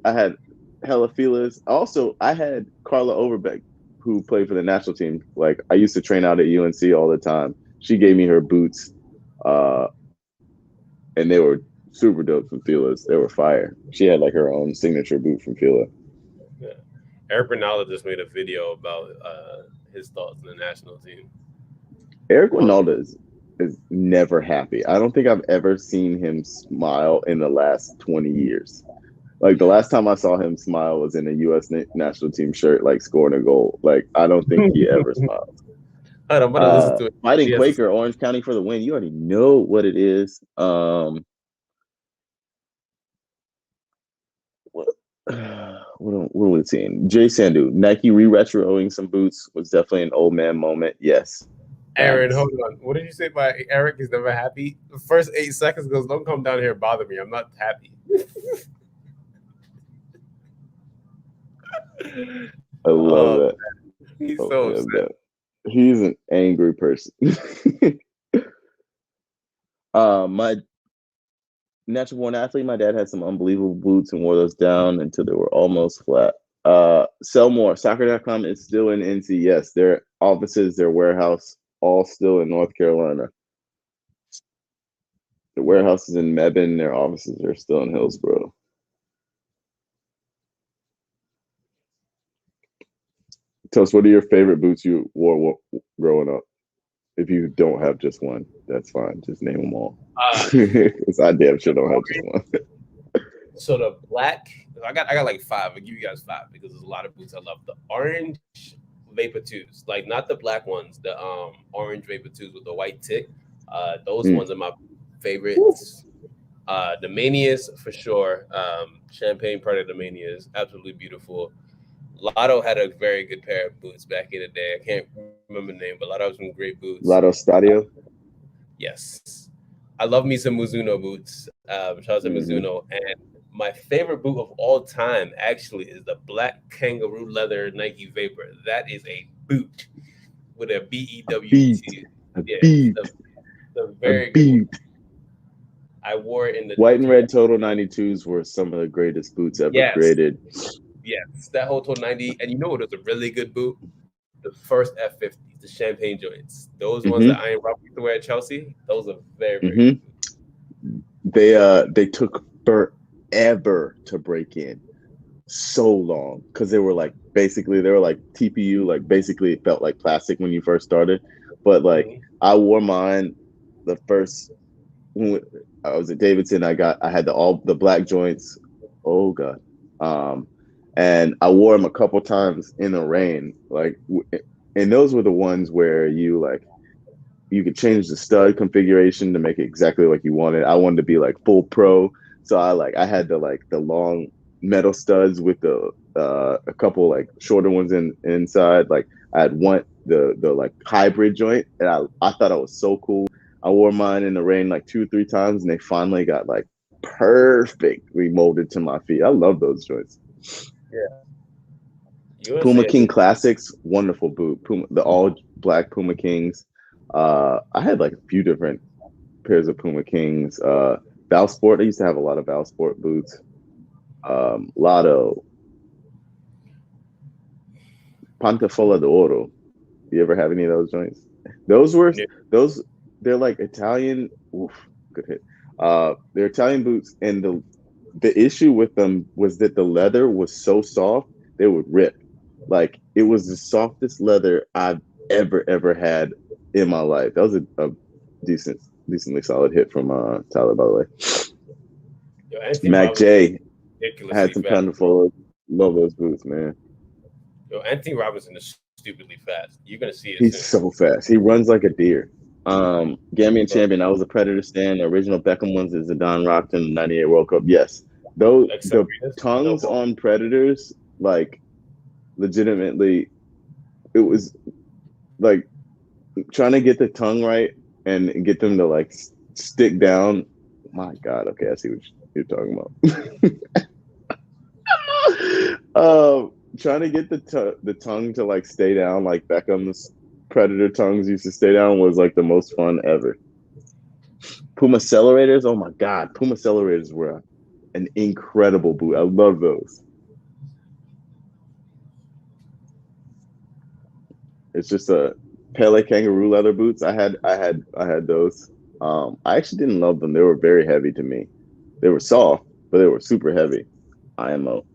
I had hella feelers. Also, I had Carla Overbeck, who played for the national team. Like I used to train out at UNC all the time. She gave me her boots. And they were super dope from Fila's. They were fire. She had like her own signature boot from Fila. Yeah. Eric Ronaldo just made a video about his thoughts on the national team. Eric Ronaldo is never happy. I don't think I've ever seen him smile in the last 20 years. Like the last time I saw him smile was in a U.S. national team shirt, like scoring a goal. Like I don't think he ever smiles. I'm gonna listen to it. Fighting Quaker, Orange County for the win. You already know what it is. What are we seeing? Jay Sandu, Nike re-retroing some boots was definitely an old man moment. Yes. Aaron, hold on. What did you say about Eric is never happy? The first 8 seconds goes, don't come down here and bother me. I'm not happy. I love that. He's so upset. He's an angry person. My natural born athlete, my dad had some unbelievable boots and wore those down until they were almost flat. Sell more. Soccer.com is still in NC. Yes, their offices, their warehouse, all still in North Carolina. The warehouse is in Mebane. Their offices are still in Hillsborough. Tell us, what are your favorite boots you wore growing up? If you don't have just one, that's fine. Just name them all. Because I damn sure don't have just one. So the black, I got like 5. I'll give you guys 5 because there's a lot of boots I love. The orange Vapor 2s, like not the black ones, the orange Vapor 2s with the white tick. Those ones are my favorites. The Manias for sure. Champagne Predator Manias, absolutely beautiful. Lotto had a very good pair of boots back in the day. I can't remember the name, but Lotto had some great boots. Lotto Stadio? Yes. I love me some Mizuno boots. Shout out to Mizuno. And my favorite boot of all time actually is the black kangaroo leather Nike Vapor. That is a boot with a B-E-W-T. The very good boot. I wore it in the white and red Total 92s were some of the greatest boots ever created. Yes, that whole Total 90. And you know what was a really good boot? The first F50s, the champagne joints. Those ones that I ain't rocking to wear at Chelsea, those are very, very good. They took forever to break in. So long. Because they were like TPU, like basically it felt like plastic when you first started. But like I wore mine the first when I was at Davidson. I had the black joints. Oh God. And I wore them a couple times in the rain, and those were the ones where you could change the stud configuration to make it exactly like you wanted. I wanted to be like full pro, so I had the long metal studs with a couple like shorter ones inside. Like I had the like hybrid joint, and I thought it was so cool. I wore mine in the rain like 2 or 3 times, and they finally got like perfectly molded to my feet. I love those joints. Yeah. Puma King Classics, wonderful boot. The all black Puma Kings. I had like a few different pairs of Puma Kings. Valsport. I used to have a lot of Valsport boots. Lotto, Pantafola d'Oro. You ever have any of those joints? Those were those. They're like Italian. Oof, good hit. They're Italian boots, and the issue with them was that the leather was so soft they would rip. Like it was the softest leather I've ever had in my life. That was a decently solid hit from Tyler, by the way. Yo, Mac J had some fast. Pantafola. Love those boots, man. Yo, Anthony Robinson is stupidly fast. You're gonna see it. He's so fast. He runs like a deer. Gambian champion. I was a Predator stand. The original Beckham ones is the Don Rockton, the '98 World Cup. Yes, those the tongues on Predators, like legitimately, it was like trying to get the tongue right and get them to like stick down. My God. Okay, I see what you're talking about. Trying to get the tongue to like stay down, like Beckham's Predator tongues used to stay down, was like the most fun ever. Puma Accelerators, oh my God, Puma Accelerators were an incredible boot. I love those. It's just a Pele kangaroo leather boots. I had those. I actually didn't love them. They were very heavy to me. They were soft, but they were super heavy. IMO.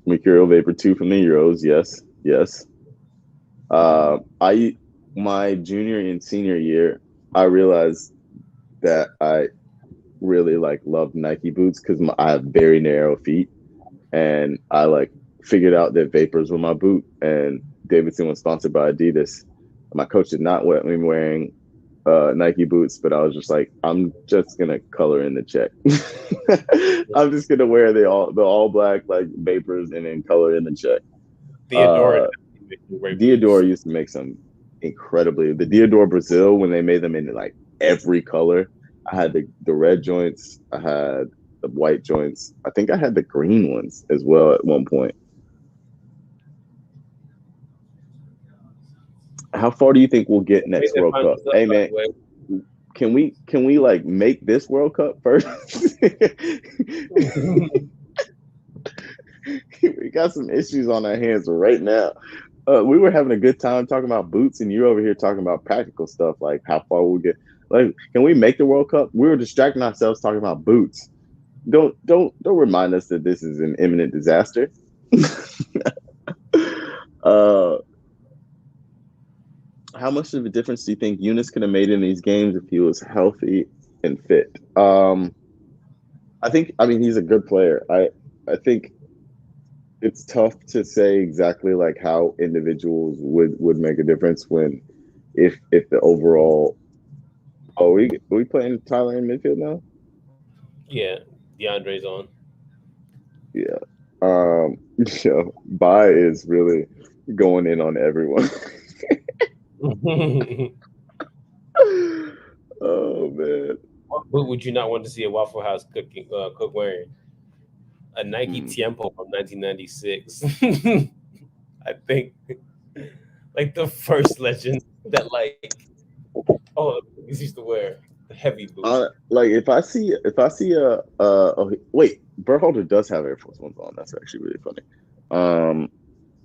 Mercurial Vapor 2 from the Euros. Yes. My junior and senior year, I realized that I really like loved Nike boots because I have very narrow feet, and I like figured out that Vapors were my boot. And Davidson was sponsored by Adidas. My coach did not want me wearing Nike boots, but I was just like, I'm just gonna color in the check. I'm just gonna wear the all black like Vapors and then color in the check. Diodora used to make some incredibly. The Diodora Brazil, when they made them in like every color. I had the red joints. I had the white joints. I think I had the green ones as well at one point. How far do you think we'll get next World Cup? Hey man, can we like make this World Cup first? We got some issues on our hands right now. We were having a good time talking about boots, and you're over here talking about practical stuff like how far we'll get. Like, can we make the World Cup? We were distracting ourselves talking about boots. Don't remind us that this is an imminent disaster. How much of a difference do you think Eunice could have made in these games if he was healthy and fit? I mean he's a good player. I think it's tough to say exactly like how individuals would make a difference when if the overall. Oh, we playing Tyler in midfield now? Yeah, DeAndre's on. Yeah. Bai is really going in on everyone. Oh man. What would you not want to see a Waffle House cook wearing? A Nike Tiempo from 1996. I think like the first legend that these used to wear the heavy boots. Like if I see wait, Berhalter does have Air Force Ones on. That's actually really funny.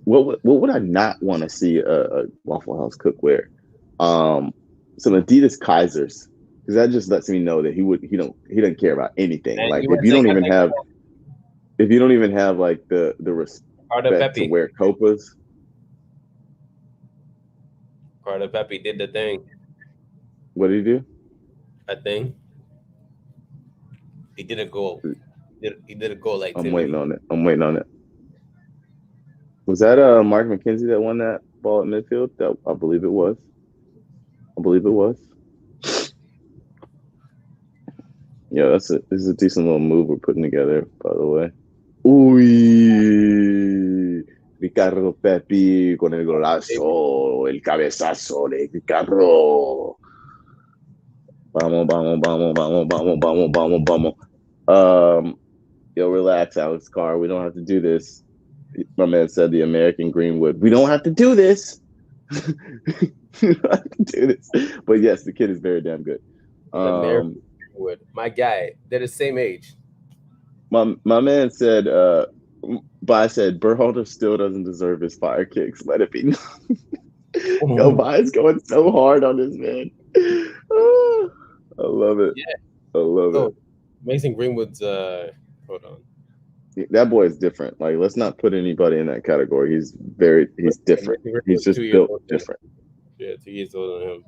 What would I not want to see a Waffle House cook wear? Some Adidas Kaisers, because that just lets me know that he doesn't care about anything. And like if you don't even have like the respect to wear Copas. Carter Pepe did the thing. What did he do? A thing. He did a goal. He did a goal like. I'm waiting on it. Was that Mark McKenzie that won that ball at midfield? I believe it was. Yeah, this is a decent little move we're putting together, by the way. Uy, Ricardo Pepi con el golazo, el cabezazo de Ricardo. Vamos. Yo, relax, Alex Carr. We don't have to do this. My man said the American Greenwood. We don't have to do this. do this. But yes, the kid is very damn good. He's a Mary Wood. My guy. They're the same age. My man said, but I said Berhalter still doesn't deserve his fire kicks. Let it be known. Yo, Vi's going so hard on this man. Oh, I love it. Yeah. I love it. Mason Greenwood's hold on. That boy is different. Like, let's not put anybody in that category. He's different. He's just built different. Yeah, 2 years older than him.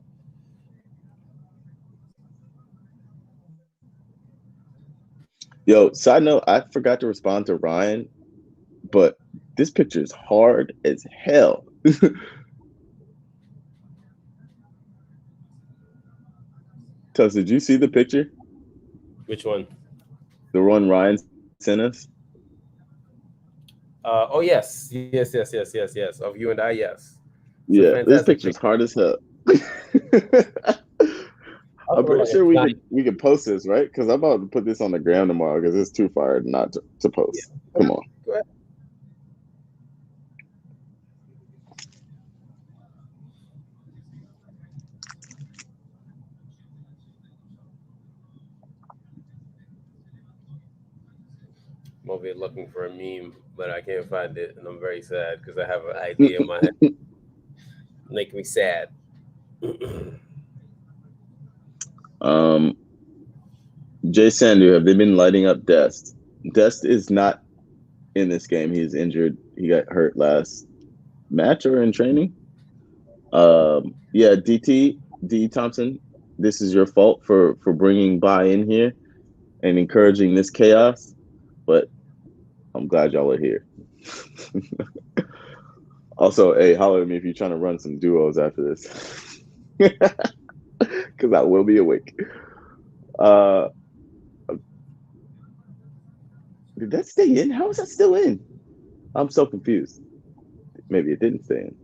Yo, side note, I forgot to respond to Ryan, but this picture is hard as hell. Tuss, did you see the picture? Which one? The one Ryan sent us? Oh, yes. Of you and I, yes. Yeah, this picture's hard as hell. I'm pretty sure we can post this, right? Because I'm about to put this on the gram tomorrow because it's too fire not to post. Yeah. Come on. Go ahead. I'm over here looking for a meme, but I can't find it, and I'm very sad because I have an idea in my head. Making me sad. Jay Sandu, have they been lighting up Dest? Dest is not in this game. He's injured. He got hurt last match or in training. Yeah, D Thompson, this is your fault for bringing Bai in here and encouraging this chaos, but I'm glad y'all are here. Also, hey, holler at me if you're trying to run some duos after this. Because I will be awake. Did that stay in? How is that still in? I'm so confused. Maybe it didn't stay in.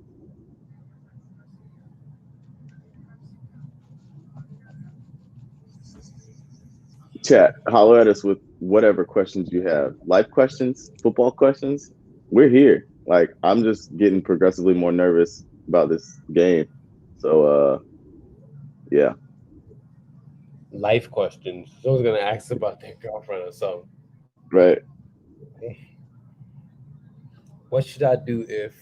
Chat, holler at us with whatever questions you have. Life questions, football questions. We're here. Like, I'm just getting progressively more nervous about this game. So, yeah. Life questions. Someone's going to ask about their girlfriend or something. Right. What should I do if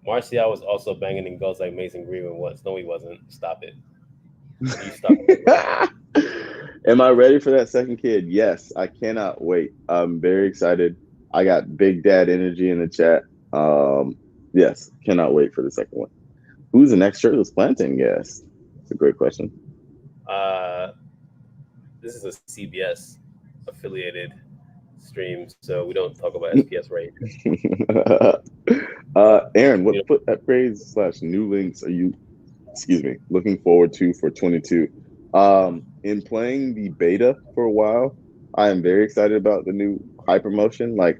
Martial was also banging in goals like Mason Greenwood once? No, he wasn't. Stop it. You stop it. Am I ready for that second kid? Yes, I cannot wait. I'm very excited. I got big dad energy in the chat. Yes, cannot wait for the second one. Who's the next shirtless planting guest? It's a great question. This is a CBS affiliated stream, so we don't talk about SPS right here. Aaron, what that phrase / new links are you, looking forward to for 22? In playing the beta for a while, I am very excited about the new hypermotion. Like,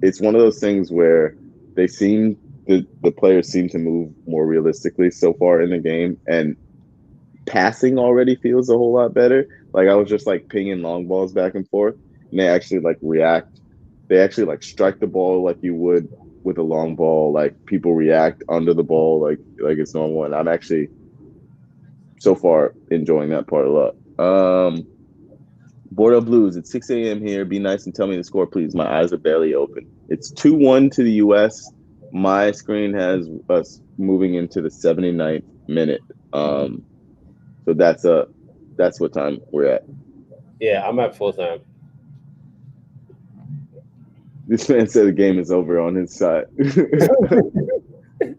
it's one of those things where the players seem to move more realistically so far in the game, and passing already feels a whole lot better. Like, I was just like pinging long balls back and forth, and they actually like react. They actually like strike the ball like you would with a long ball. Like, people react under the ball like it's normal, and I'm actually so far enjoying that part a lot. Bordeaux Blues, it's 6 a.m. here. Be nice and tell me the score, please. My eyes are barely open. It's 2-1 to the U.S. My screen has us moving into the 79th minute. So that's what time we're at. Yeah, I'm at full time. This man said the game is over on his side. The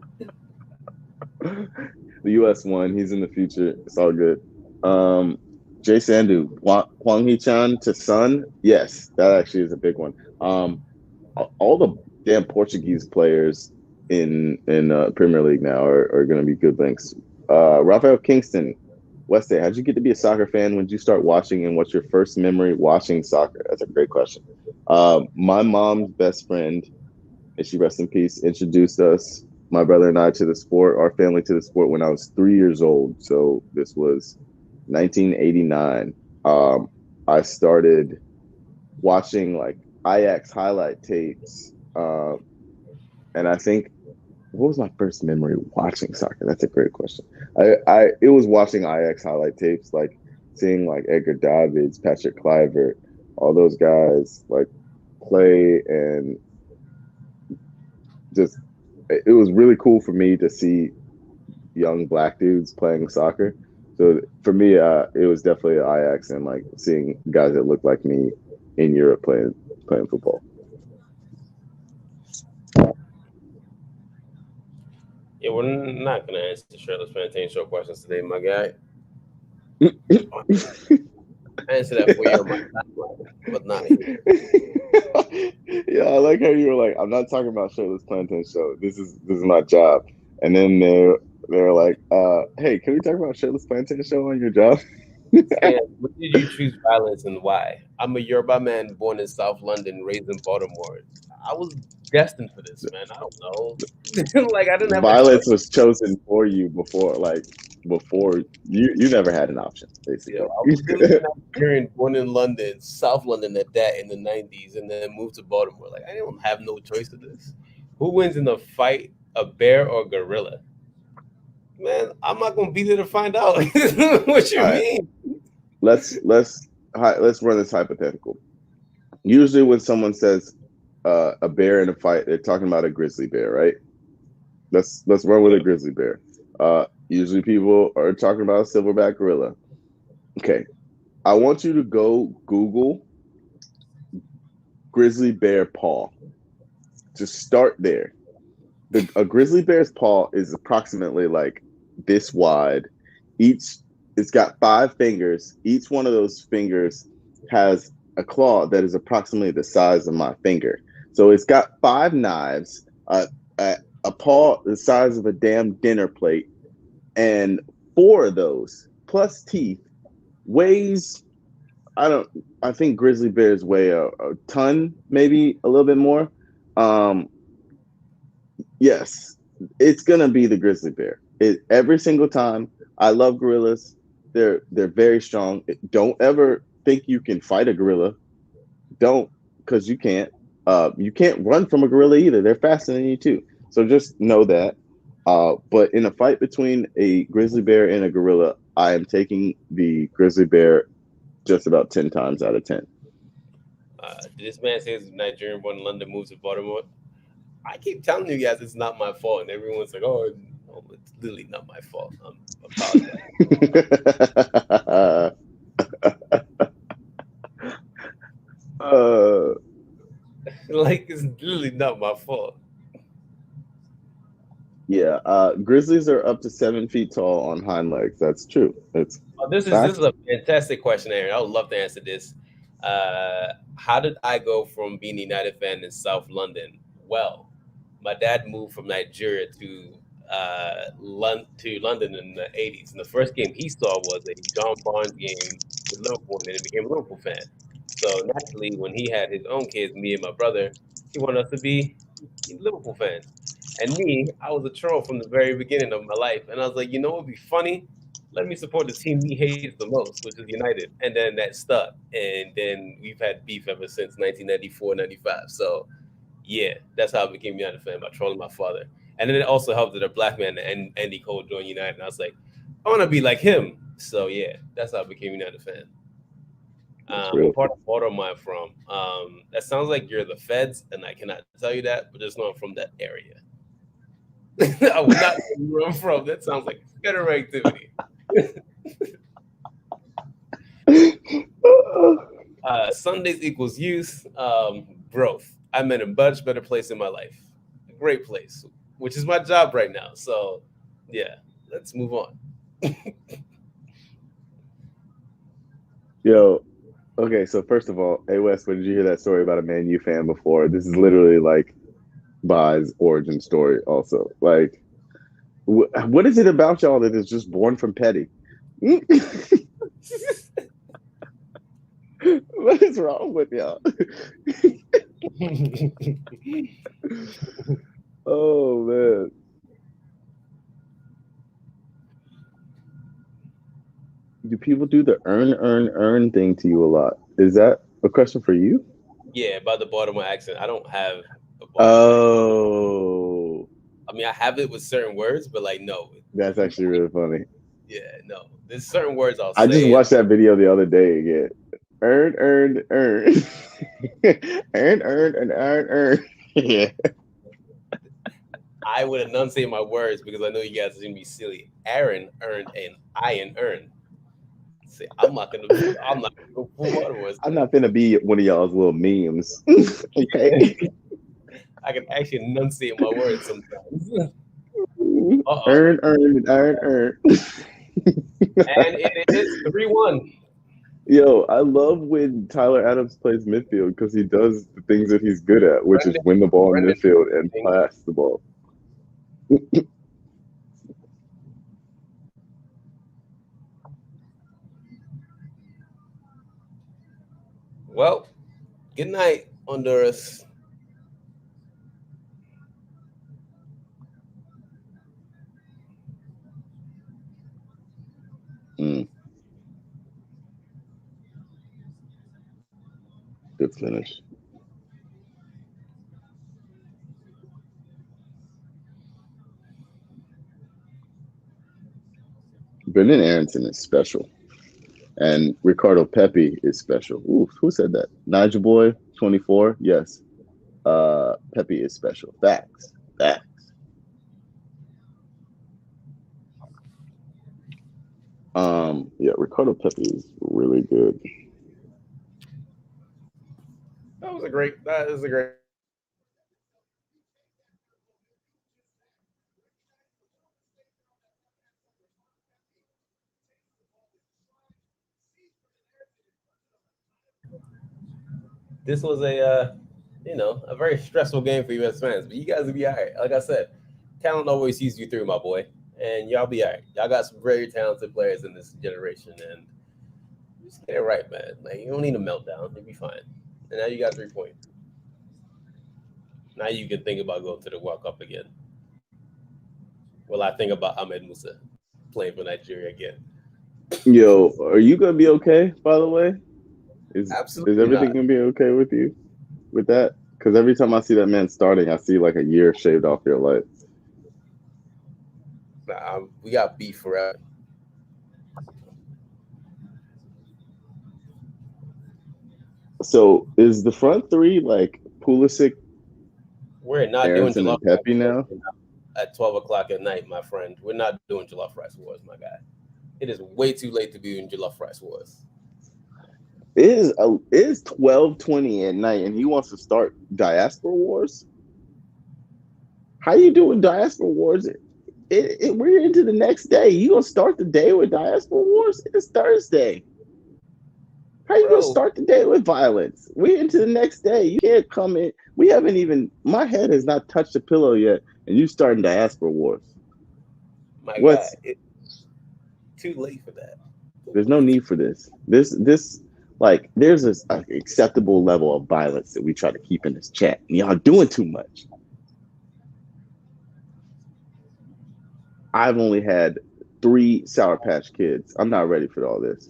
U.S. won. He's in the future. It's all good. Jay Sandu, Hwang Hee-chan to Sun. Yes, that actually is a big one. All the damn Portuguese players in Premier League now are going to be good links. Rafael Kingston, West Day, how'd you get to be a soccer fan? When did you start watching, and what's your first memory watching soccer? That's a great question. My mom's best friend, and she rest in peace, introduced us, my brother and I, to the sport, our family to the sport, when I was 3 years old. So this was 1989. I started watching like Ajax highlight tapes, and I think what was my first memory watching soccer? That's a great question. It was watching Ajax highlight tapes, like seeing like Edgar Davids, Patrick Kluivert, all those guys like play, and just it was really cool for me to see young black dudes playing soccer. So for me, it was definitely Ajax and like seeing guys that looked like me in Europe playing football. Yeah, we're not gonna answer the Shirtless Plantain Show questions today, my guy. Answer that for you on my timeline, but not here. Yeah, I like how you were like, I'm not talking about Shirtless Plantain Show. This is my job. And then they're like, hey, can we talk about Shirtless Plantain Show on your job? And when did you choose violence and why? I'm a Yoruba man born in South London, raised in Baltimore. I was destined for this, man. I don't know. Like I didn't have a choice. Violence was chosen for you before you never had an option, You basically. know, I was literally Nigerian, born in London, South London at that in the 90s, and then moved to Baltimore. Like I don't have no choice of this. Who wins in a fight, a bear or a gorilla? Man, I'm not gonna be there to find out. What you All right, mean? let's run this hypothetical. Usually, when someone says a bear in a fight, they're talking about a grizzly bear, right? Let's run with a grizzly bear. Usually, people are talking about a silverback gorilla. Okay, I want you to go Google grizzly bear paw. Just start there. A grizzly bear's paw is approximately like this wide. It's got 5 fingers. Each one of those fingers has a claw that is approximately the size of my finger. So it's got 5 knives, a paw the size of a damn dinner plate, and 4 of those plus teeth weighs. I think grizzly bears weigh a ton, maybe a little bit more. Um, Yes, it's gonna be the grizzly bear. Every single time. I love gorillas. They're very strong. Don't ever think you can fight a gorilla. Don't, because you can't. You can't run from a gorilla either. They're faster than you too. So just know that. But in a fight between a grizzly bear and a gorilla, I am taking the grizzly bear just about 10 times out of 10. This man says Nigerian born in London, moves to Baltimore. I keep telling you guys it's not my fault, and everyone's like, "Oh, no, it's literally not my fault." I'm apologize. Like it's literally not my fault. Yeah, grizzlies are up to 7 feet tall on hind legs. That's true. It's This is a fantastic question, Aaron. I would love to answer this. How did I go from being a United fan in South London? Well, my dad moved from Nigeria to London in the 80s, and the first game he saw was a John Barnes game with Liverpool, and then he became a Liverpool fan. So naturally, when he had his own kids, me and my brother, he wanted us to be Liverpool fans. And me, I was a troll from the very beginning of my life, and I was like, you know what would be funny? Let me support the team he hates the most, which is United. And then that stuck. And then we've had beef ever since 1994, 95. So, yeah, that's how I became a United fan, by trolling my father. And then it also helped that a black man and Andy Cole joined United. And I was like, I want to be like him. So, yeah, that's how I became a United fan. What part of Baltimore am I from? That sounds like you're the feds, and I cannot tell you that, but just know I'm from that area. I would not know where I'm from. That sounds like federal activity. Sundays equals youth, growth. I'm in a much better place in my life. A great place, which is my job right now. So, yeah, let's move on. Yo, okay, so first of all, hey Wes, when did you hear that story about a Man U fan before? This is literally like Bai's origin story also. Like, what is it about y'all that is just born from petty? What is wrong with y'all? Oh man. Do people do the earn thing to you a lot? Is that a question for you? Yeah, about the Baltimore accent. I don't have a Baltimore accent. Oh, I mean, I have it with certain words, but like, no. that's actually really funny. Yeah, no. There's certain words I'll I just say, and watched that video the other day again. Earn. Earn. Yeah. I would enunciate my words because I know you guys are gonna be silly. Aaron earned and Ian earned. See, I'm not gonna go full Baltimore. I'm not gonna be one of y'all's little memes. Okay. I can actually enunciate my words sometimes. Uh-oh. Earn. And it is 3-1. Yo, I love when Tyler Adams plays midfield because he does the things that he's good at, which is Brendan, win the ball in Brendan, midfield and pass the ball. well, good night, Honduras. Mm, good finish. Brendan Aronson is special. And Ricardo Pepi is special. Ooh, who said that? Nigel Boy, 24. Yes. Pepi is special. Facts. Facts. Yeah, Ricardo Pepi is really good. That is a great. This was a very stressful game for U.S. fans, but you guys will be all right. Like I said, talent always sees you through, my boy, and y'all be all right. Y'all got some very talented players in this generation, and just get it right, man. Like you don't need a meltdown; you'll be fine. And now you got 3 points. Now you can think about going to the World Cup again. Well, I think about Ahmed Musa playing for Nigeria again. Yo, are you gonna be okay? By the way, is Absolutely everything not. gonna be okay with you with that? Because every time I see that man starting, I see like a year shaved off your life. Nah, we got beef forever. So is the front three like Pulisic, We're not doing Aronson, jollof and Pepi rice now? at 12 o'clock at night, my friend. We're not doing jollof rice wars, my guy. It is way too late to be doing jollof rice wars. It is 12:20 at night, and he wants to start Diaspora Wars. How you doing Diaspora Wars? We're into the next day. You gonna start the day with Diaspora Wars? It's Thursday. How you gonna Bro, start the day with violence? We're into the next day. You can't come in. We haven't even. My head has not touched the pillow yet, and you starting Diaspora Wars. my guy, What's it's too late for that. There's no need for this. This like there's this acceptable level of violence that we try to keep in this chat. And y'all doing too much. I've only had 3 Sour Patch Kids. I'm not ready for all this.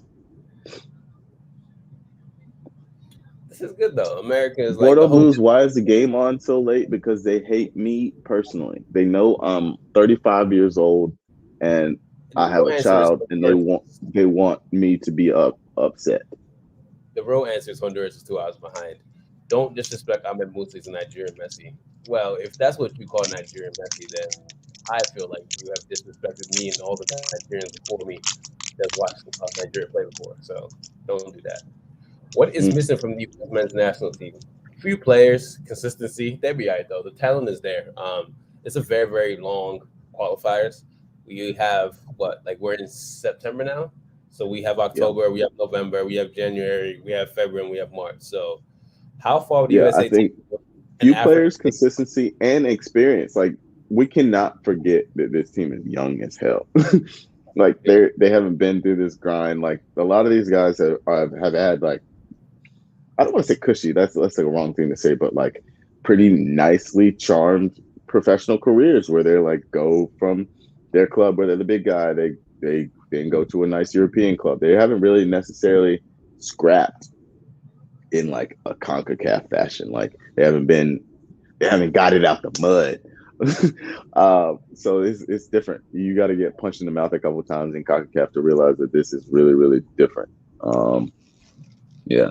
This is good though. America is like the Bordeaux home. Blues, why is the game on so late? Because they hate me personally. They know I'm 35 years old and I The have real a answer is child and they want me to be upset. the real answer is Honduras is 2 hours behind. Don't disrespect Ahmed Musa as a Nigerian Messi. Well, if that's what you call Nigerian Messi, then I feel like you have disrespected me and all the Nigerians before me that watched Nigeria play before. So don't do that. What is Mm. missing from the U.S. men's national team? Few players, consistency. They'll be all right though. The talent is there. It's a very very long qualifiers. We have we're in September now, so we have Yeah. October, we have November, we have January, we have February, and we have March. So how far would the Yeah, I USA take think an few African? players, consistency, and experience. Like we cannot forget that this team is young as hell. Like they haven't been through this grind. Like a lot of these guys have had like I don't want to say cushy. That's like a wrong thing to say, but like pretty nicely charmed professional careers where they're like go from their club where they're the big guy. They then go to a nice European club. They haven't really necessarily scrapped in like a CONCACAF fashion. Like they haven't got it out the mud. So it's different. You got to get punched in the mouth a couple of times in CONCACAF to realize that this is really, really different. Yeah.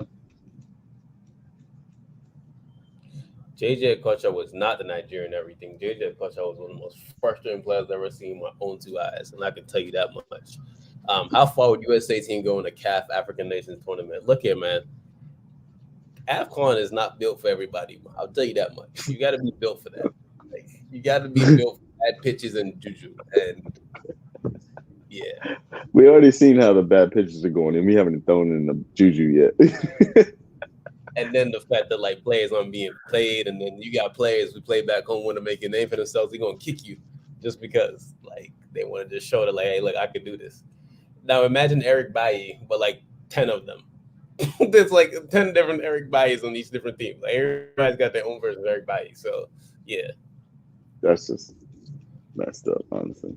JJ Okocha was not the Nigerian everything. JJ Okocha was one of the most frustrating players I've ever seen with my own two eyes, and I can tell you that much. How far would USA team go in the CAF African Nations tournament? Look here, man. AFCON is not built for everybody. I'll tell you that much. You got to be built for that. Like, you got to be built for bad pitches and juju. And yeah, we already seen how the bad pitches are going, and we haven't thrown in the juju yet. And then the fact that like players aren't being played, and then you got players who play back home want to make a name for themselves. They're gonna kick you just because like they want to just show that like, hey, look, I could do this. Now imagine Eric Bailly, but like 10 of them. There's like 10 different Eric Baillys on each different team. Like everybody's got their own version of Eric Bailly. So yeah, that's just messed up, honestly.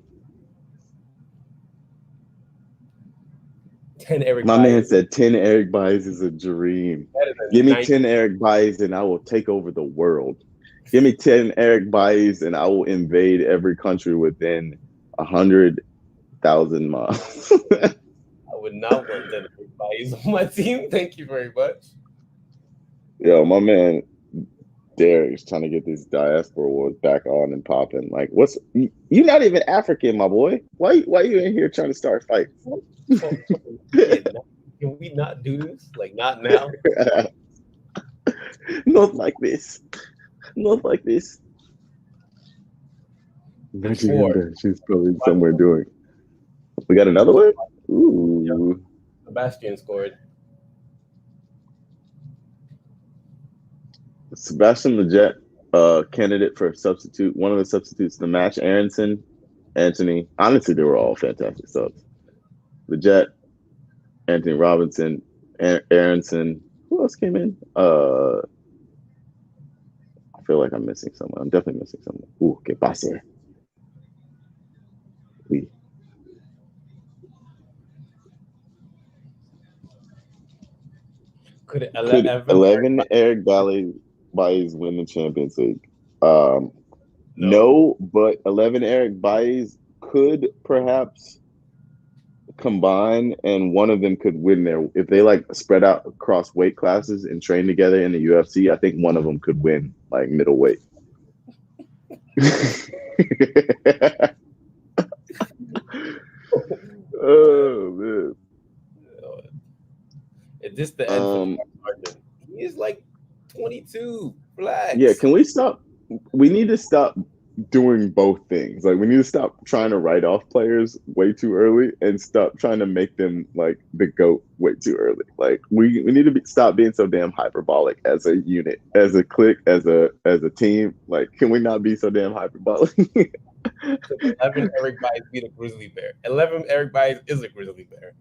10 Eric My Baillys. man said 10 Eric Baillys is a dream. Give me 10 Eric Baillys and I will take over the world. Give me 10 Eric Baillys and I will invade every country within 100,000 miles. I would not want 10 Eric Baillys on my team. Thank you very much. Yo, my man Derek's trying to get this diaspora wars back on and popping. Like, you're not even African, my boy. Why you in here trying to start fights? Can we not do this? Like, not now? Not like this. Not like this. She's probably somewhere doing. We got another one? Ooh. Yep. Sebastian scored. Sebastian Lletget, candidate for substitute, one of the substitutes in the match. Aronson, Anthony. Honestly, they were all fantastic subs. Lletget, Anthony Robinson, Aronson. Who else came in? I feel like I'm missing someone. I'm definitely missing someone. Ooh, que pase. Oui. Could 11 Eric Baillys win the Champions League? No, but 11 Eric Baillys could perhaps combine, and one of them could win there if they like spread out across weight classes and train together in the UFC. I think one of them could win like middleweight. Oh man! Is this the end? He is like 22. Relax. Yeah, can we stop? We need to stop doing both things. Like, we need to stop trying to write off players way too early and stop trying to make them like the GOAT way too early. Like, we need to stop being so damn hyperbolic as a unit, as a clique, as a team. Like, can we not be so damn hyperbolic? 11 Eric Baillys beat a grizzly bear. 11 Eric Baillys is a grizzly bear.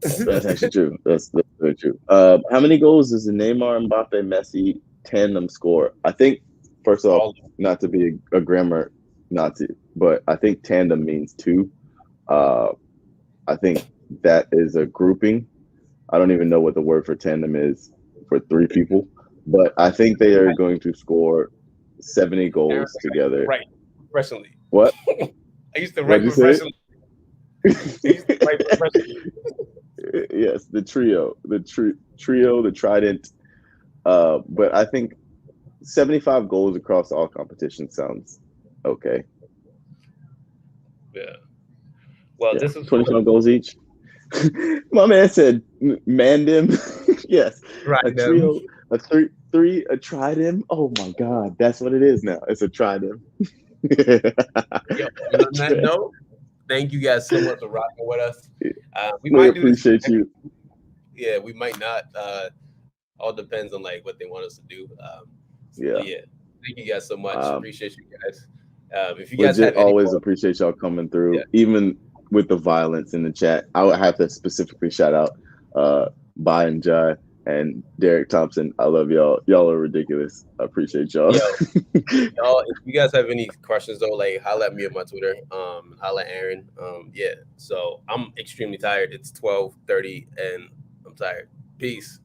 That's actually true. That's very true. How many goals does the Neymar, Mbappe, Messi tandem score? I think, first off, not to be a grammar Nazi, but I think tandem means two. I think that is a grouping. I don't even know what the word for tandem is for three people, but I think they are going to score 70 goals together. Right, professionally. What? I used to write professionally. Yes, the trio, the trident. But I think 75 goals across all competitions sounds okay. Yeah. Well, this is 25 goals each. My man said, "Man them." Yes, a trio, a three, a trident. Oh my God, that's what it is now. It's a trident. Yo, on that note, thank you guys so much for rocking with us. We might appreciate you. Yeah, we might not. All depends on like what they want us to do. Yeah. Thank you guys so much. Appreciate you guys. If you guys have always appreciate y'all coming through, even with the violence in the chat. I would have to specifically shout out Bai and Jai and Derek Thompson. I love y'all. Y'all are ridiculous. I appreciate y'all. Y'all, if you guys have any questions though, like holla at me on my Twitter. Holla at Aaron. So I'm extremely tired. It's 12:30 and I'm tired. Peace.